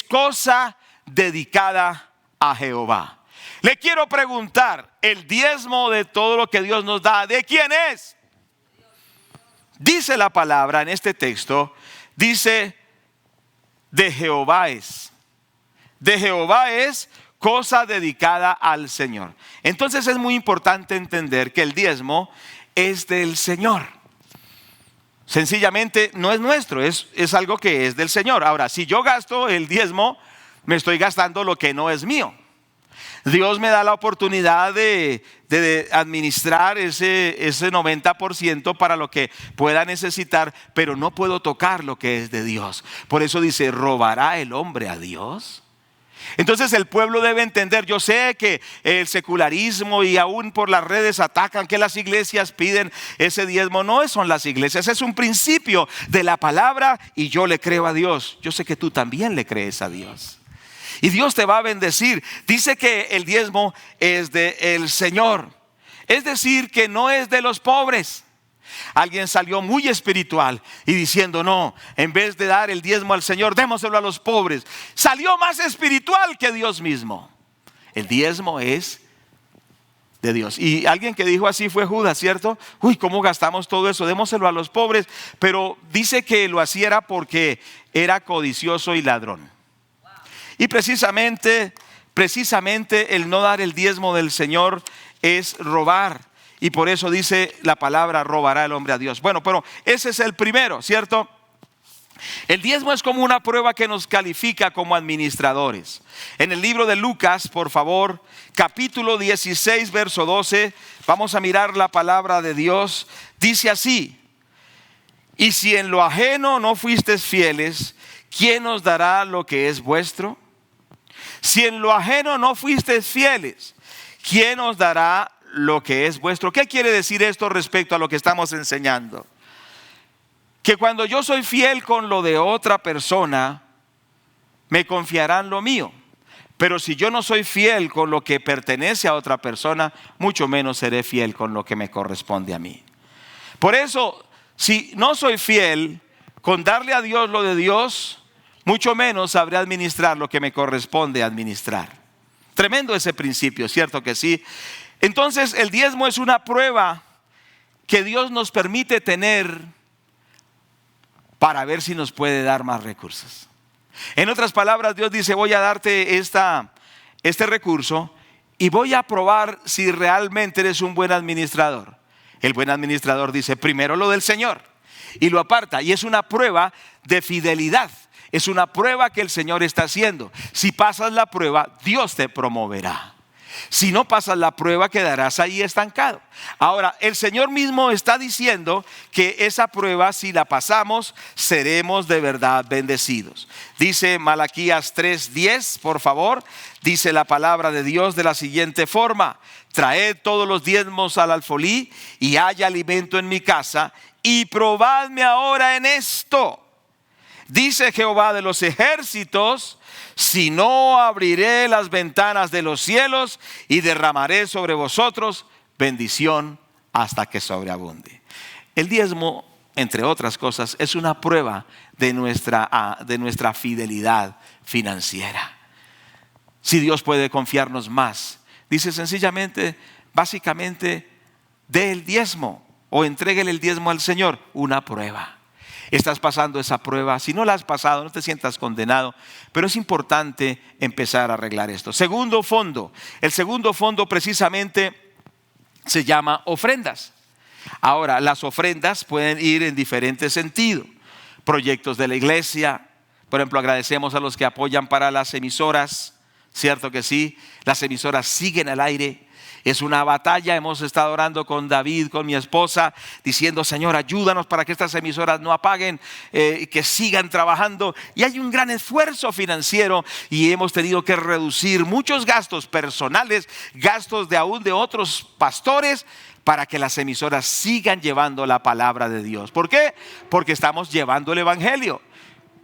cosa dedicada a Jehová. Le quiero preguntar: el diezmo de todo lo que Dios nos da, ¿de quién es? Dice la palabra en este texto, dice: de Jehová es. De Jehová es, cosa dedicada al Señor. Entonces es muy importante entender que el diezmo es del Señor. Sencillamente no es nuestro, es algo que es del Señor. Ahora, si yo gasto el diezmo, me estoy gastando lo que no es mío. Dios me da la oportunidad de administrar ese 90% para lo que pueda necesitar, pero no puedo tocar lo que es de Dios. Por eso dice: ¿robará el hombre a Dios? Entonces el pueblo debe entender. Yo sé que el secularismo y aún por las redes atacan que las iglesias piden ese diezmo. No son las iglesias, es un principio de la palabra y yo le creo a Dios. Yo sé que tú también le crees a Dios y Dios te va a bendecir. Dice que el diezmo es del Señor, es decir, que no es de los pobres. Alguien salió muy espiritual y diciendo: no, en vez de dar el diezmo al Señor, démoselo a los pobres. Salió más espiritual que Dios mismo. El diezmo es de Dios. Y alguien que dijo así fue Judas, ¿cierto? Uy, ¿cómo gastamos todo eso? Démoselo a los pobres. Pero dice que lo hacía era porque era codicioso y ladrón. Y precisamente el no dar el diezmo del Señor es robar. Y por eso dice la palabra: robará el hombre a Dios. Bueno, pero ese es el primero, ¿cierto? El diezmo es como una prueba que nos califica como administradores. En el libro de Lucas, por favor, capítulo 16, verso 12, vamos a mirar la palabra de Dios. Dice así: y si en lo ajeno no fuisteis fieles, ¿quién os dará lo que es vuestro? Si en lo ajeno no fuisteis fieles, ¿quién os dará lo que es vuestro? ¿Qué quiere decir esto respecto a lo que estamos enseñando? Que cuando yo soy fiel con lo de otra persona, me confiarán lo mío. Pero si yo no soy fiel con lo que pertenece a otra persona, mucho menos seré fiel con lo que me corresponde a mí. Por eso, si no soy fiel con darle a Dios lo de Dios, mucho menos sabré administrar lo que me corresponde administrar. Tremendo ese principio, ¿cierto que sí? Entonces el diezmo es una prueba que Dios nos permite tener para ver si nos puede dar más recursos. En otras palabras, Dios dice: voy a darte este recurso y voy a probar si realmente eres un buen administrador. El buen administrador dice: primero lo del Señor, y lo aparta. Y es una prueba de fidelidad. Es una prueba que el Señor está haciendo. Si pasas la prueba, Dios te promoverá. Si no pasas la prueba, quedarás ahí estancado. Ahora, el Señor mismo está diciendo que esa prueba, si la pasamos, seremos de verdad bendecidos. Dice Malaquías 3:10, por favor. Dice la palabra de Dios de la siguiente forma: traed todos los diezmos al alfolí y haya alimento en mi casa, y probadme ahora en esto, dice Jehová de los ejércitos, si no abriré las ventanas de los cielos y derramaré sobre vosotros bendición hasta que sobreabunde. El diezmo, entre otras cosas, es una prueba de nuestra fidelidad financiera. Si Dios puede confiarnos más, dice sencillamente, básicamente, dé el diezmo o entréguele el diezmo al Señor. Una prueba. Estás pasando esa prueba. Si no la has pasado, no te sientas condenado, pero es importante empezar a arreglar esto. Segundo fondo. El segundo fondo precisamente se llama ofrendas. Ahora, las ofrendas pueden ir en diferentes sentidos. Proyectos de la iglesia. Por ejemplo, agradecemos a los que apoyan para las emisoras. Cierto que sí, las emisoras siguen al aire. Es una batalla. Hemos estado orando con David, con mi esposa, diciendo: Señor, ayúdanos para que estas emisoras no apaguen, que sigan trabajando. Y hay un gran esfuerzo financiero y hemos tenido que reducir muchos gastos personales, gastos de aún de otros pastores, para que las emisoras sigan llevando la palabra de Dios. ¿Por qué? Porque estamos llevando el evangelio.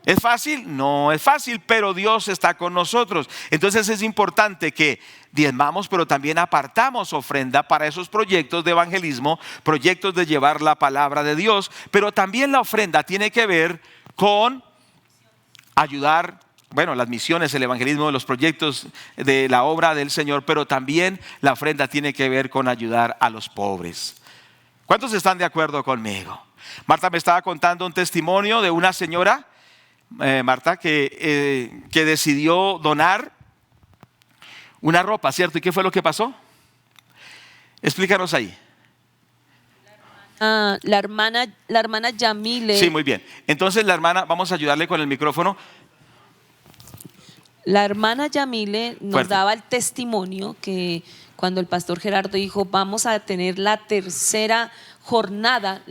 ¿Es fácil? No es fácil, pero Dios está con nosotros. Entonces es importante que diezmamos, pero también apartamos ofrenda para esos proyectos de evangelismo, proyectos de llevar la palabra de Dios. Pero también la ofrenda tiene que ver con ayudar, las misiones, el evangelismo, los proyectos de la obra del Señor, pero también la ofrenda tiene que ver con ayudar a los pobres. ¿Cuántos están de acuerdo conmigo? Marta me estaba contando un testimonio de una señora, Marta, que decidió donar una ropa, ¿cierto? ¿Y qué fue lo que pasó? Explícanos ahí. La hermana Yamile. Sí, muy bien. Entonces la hermana, vamos a ayudarle con el micrófono. La hermana Yamile nos daba el testimonio que cuando el pastor Gerardo dijo: vamos a tener la tercera jornada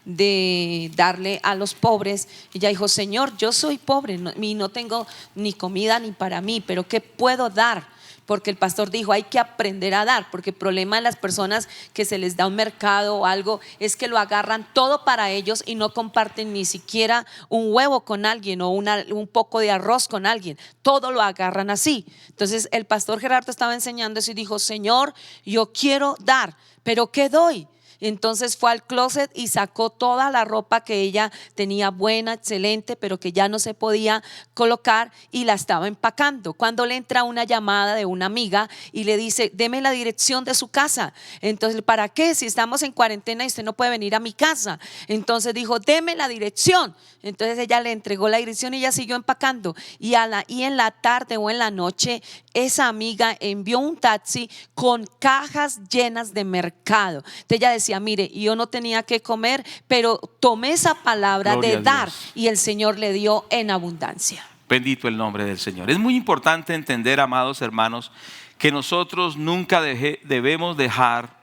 de darle a los pobres, ella dijo: Señor, yo soy pobre y no tengo ni comida ni para mí, pero ¿qué puedo dar? Porque el pastor dijo: hay que aprender a dar, porque el problema de las personas que se les da un mercado o algo es que lo agarran todo para ellos y no comparten ni siquiera un huevo con alguien o un poco de arroz con alguien, todo lo agarran así. Entonces el pastor Gerardo estaba enseñando eso y dijo: Señor, yo quiero dar, pero ¿qué doy? Entonces fue al closet y sacó toda la ropa que ella tenía buena, excelente, pero que ya no se podía colocar, y la estaba empacando. Cuando le entra una llamada de una amiga y le dice: deme la dirección de su casa. Entonces, ¿para qué? Si estamos en cuarentena y usted no puede venir a mi casa. Entonces dijo: deme la dirección. Entonces ella le entregó la dirección y ella siguió empacando. Y en la tarde o en la noche, esa amiga envió un taxi con cajas llenas de mercado. Entonces ella decía: mire, yo no tenía que comer, pero tomé esa palabra Gloria de a dar, Dios. y el Señor le dio en abundancia. Bendito el nombre del Señor. Es muy importante entender, amados hermanos, que nosotros nunca debemos dejar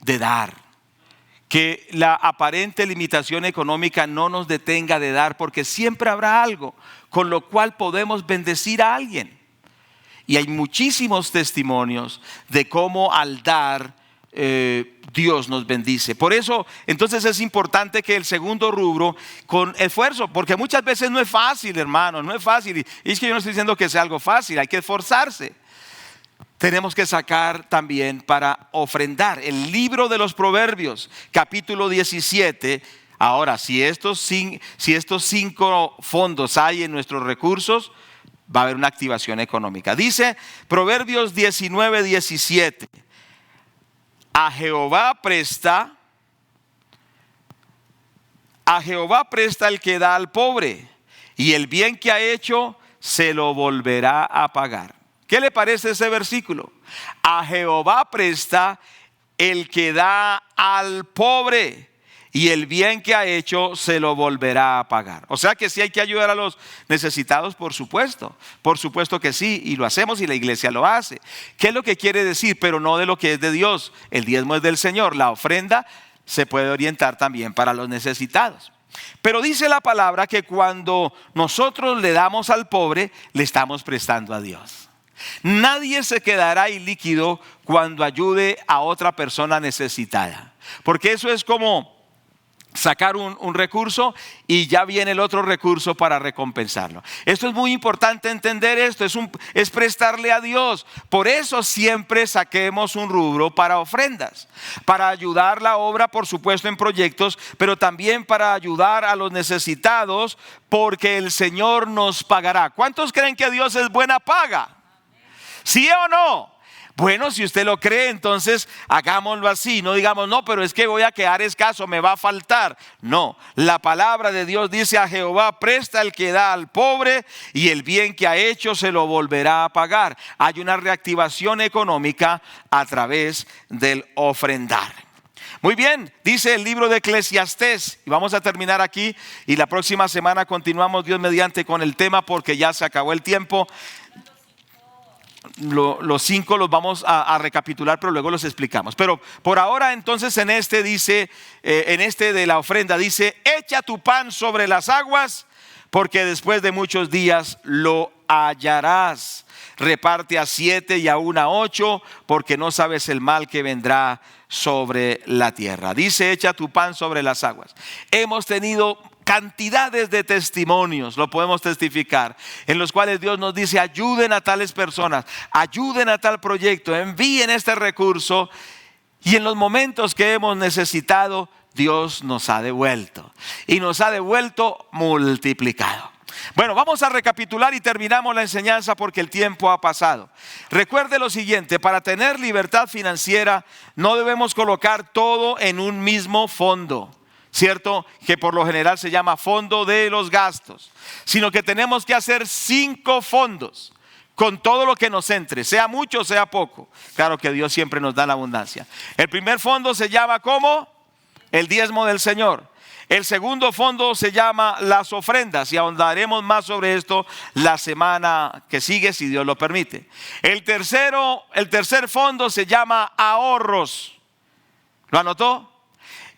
de dar. Que la aparente limitación económica no nos detenga de dar, porque siempre habrá algo con lo cual podemos bendecir a alguien. Y hay muchísimos testimonios de cómo al dar Dios nos bendice. Por eso entonces es importante que el segundo rubro, con esfuerzo, porque muchas veces no es fácil, hermano, no es fácil. Y es que yo no estoy diciendo que sea algo fácil, hay que esforzarse. Tenemos que sacar también para ofrendar. El libro de los Proverbios, capítulo 17. Ahora, si estos 5 fondos hay en nuestros recursos, va a haber una activación económica. Dice Proverbios 19:17. A Jehová presta el que da al pobre, y el bien que ha hecho se lo volverá a pagar. ¿Qué le parece ese versículo? A Jehová presta el que da al pobre, y el bien que ha hecho se lo volverá a pagar. O sea que sí hay que ayudar a los necesitados, por supuesto que sí, y lo hacemos y la iglesia lo hace. ¿Qué es lo que quiere decir? Pero no de lo que es de Dios. El diezmo es del Señor. La ofrenda se puede orientar también para los necesitados. Pero dice la palabra que cuando nosotros le damos al pobre, le estamos prestando a Dios. Nadie se quedará ilíquido cuando ayude a otra persona necesitada, porque eso es como sacar un recurso y ya viene el otro recurso para recompensarlo. Esto es muy importante entender esto, es prestarle a Dios. Por eso siempre saquemos un rubro para ofrendas, para ayudar la obra, por supuesto, en proyectos, pero también para ayudar a los necesitados, porque el Señor nos pagará. ¿Cuántos creen que Dios es buena paga? ¿Sí o no? Bueno, si usted lo cree, entonces hagámoslo así. No digamos: no, pero es que voy a quedar escaso, me va a faltar. No, la palabra de Dios dice: a Jehová presta el que da al pobre, y el bien que ha hecho se lo volverá a pagar. Hay una reactivación económica a través del ofrendar. Muy bien, dice el libro de Eclesiastés, y vamos a terminar aquí, y la próxima semana continuamos, Dios mediante, con el tema, porque ya se acabó el tiempo. Los 5 los vamos a recapitular, pero luego los explicamos. Pero por ahora, entonces, en este dice, en este de la ofrenda dice: echa tu pan sobre las aguas, porque después de muchos días lo hallarás. Reparte a 7 y aún a 8, porque no sabes el mal que vendrá sobre la tierra. Dice: echa tu pan sobre las aguas. Hemos tenido cantidades de testimonios, lo podemos testificar, en los cuales Dios nos dice: ayuden a tales personas, ayuden a tal proyecto, envíen este recurso, y en los momentos que hemos necesitado, Dios nos ha devuelto, y nos ha devuelto multiplicado. Bueno, vamos a recapitular y terminamos la enseñanza, porque el tiempo ha pasado. Recuerde lo siguiente: para tener libertad financiera no debemos colocar todo en un mismo fondo, ¿cierto? Que por lo general se llama fondo de los gastos, sino que tenemos que hacer 5 fondos con todo lo que nos entre, sea mucho o sea poco. Claro que Dios siempre nos da la abundancia. El primer fondo se llama ¿cómo? El diezmo del Señor. El segundo fondo se llama las ofrendas, y ahondaremos más sobre esto la semana que sigue, si Dios lo permite. El tercer fondo se llama ahorros. ¿Lo anotó?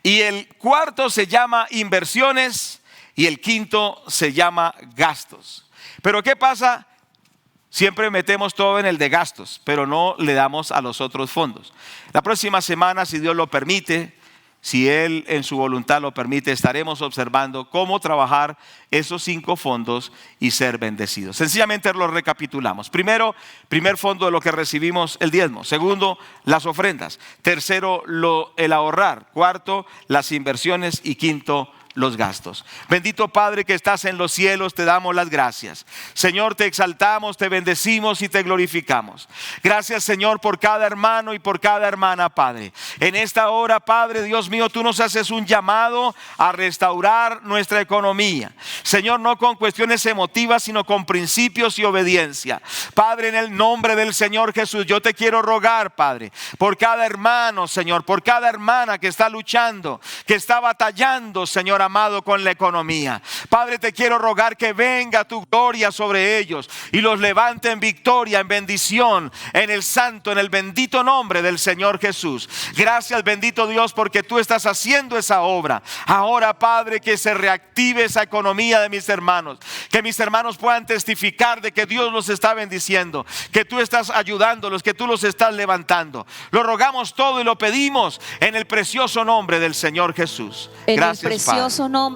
Y el cuarto se llama inversiones, y el quinto se llama gastos. Pero ¿qué pasa? Siempre metemos todo en el de gastos, pero no le damos a los otros fondos. La próxima semana, si Dios lo permite, si Él en su voluntad lo permite, estaremos observando cómo trabajar esos 5 fondos y ser bendecidos. Sencillamente lo recapitulamos. Primero, primer fondo de lo que recibimos, el diezmo. Segundo, las ofrendas. Tercero, el ahorrar. Cuarto, las inversiones. Y quinto, los gastos. Bendito Padre que estás en los cielos, te damos las gracias. Señor, te exaltamos, te bendecimos y te glorificamos. Gracias, Señor, por cada hermano y por cada hermana, Padre. En esta hora, Padre, Dios mío, tú nos haces un llamado a restaurar nuestra economía. Señor, no con cuestiones emotivas, sino con principios y obediencia. Padre, en el nombre del Señor Jesús, yo te quiero rogar, Padre, por cada hermano, Señor, por cada hermana que está luchando, que está batallando, Señor amado, con la economía. Padre, te quiero rogar que venga tu gloria sobre ellos y los levante en victoria, en bendición, en el santo, en el bendito nombre del Señor Jesús. Gracias, bendito Dios, porque tú estás haciendo esa obra. Ahora, Padre, que se reactive esa economía de mis hermanos, que mis hermanos puedan testificar de que Dios los está bendiciendo, que tú estás ayudándolos, que tú los estás levantando. Lo rogamos todo y lo pedimos en el precioso nombre del Señor Jesús. Gracias, Padre. Nombre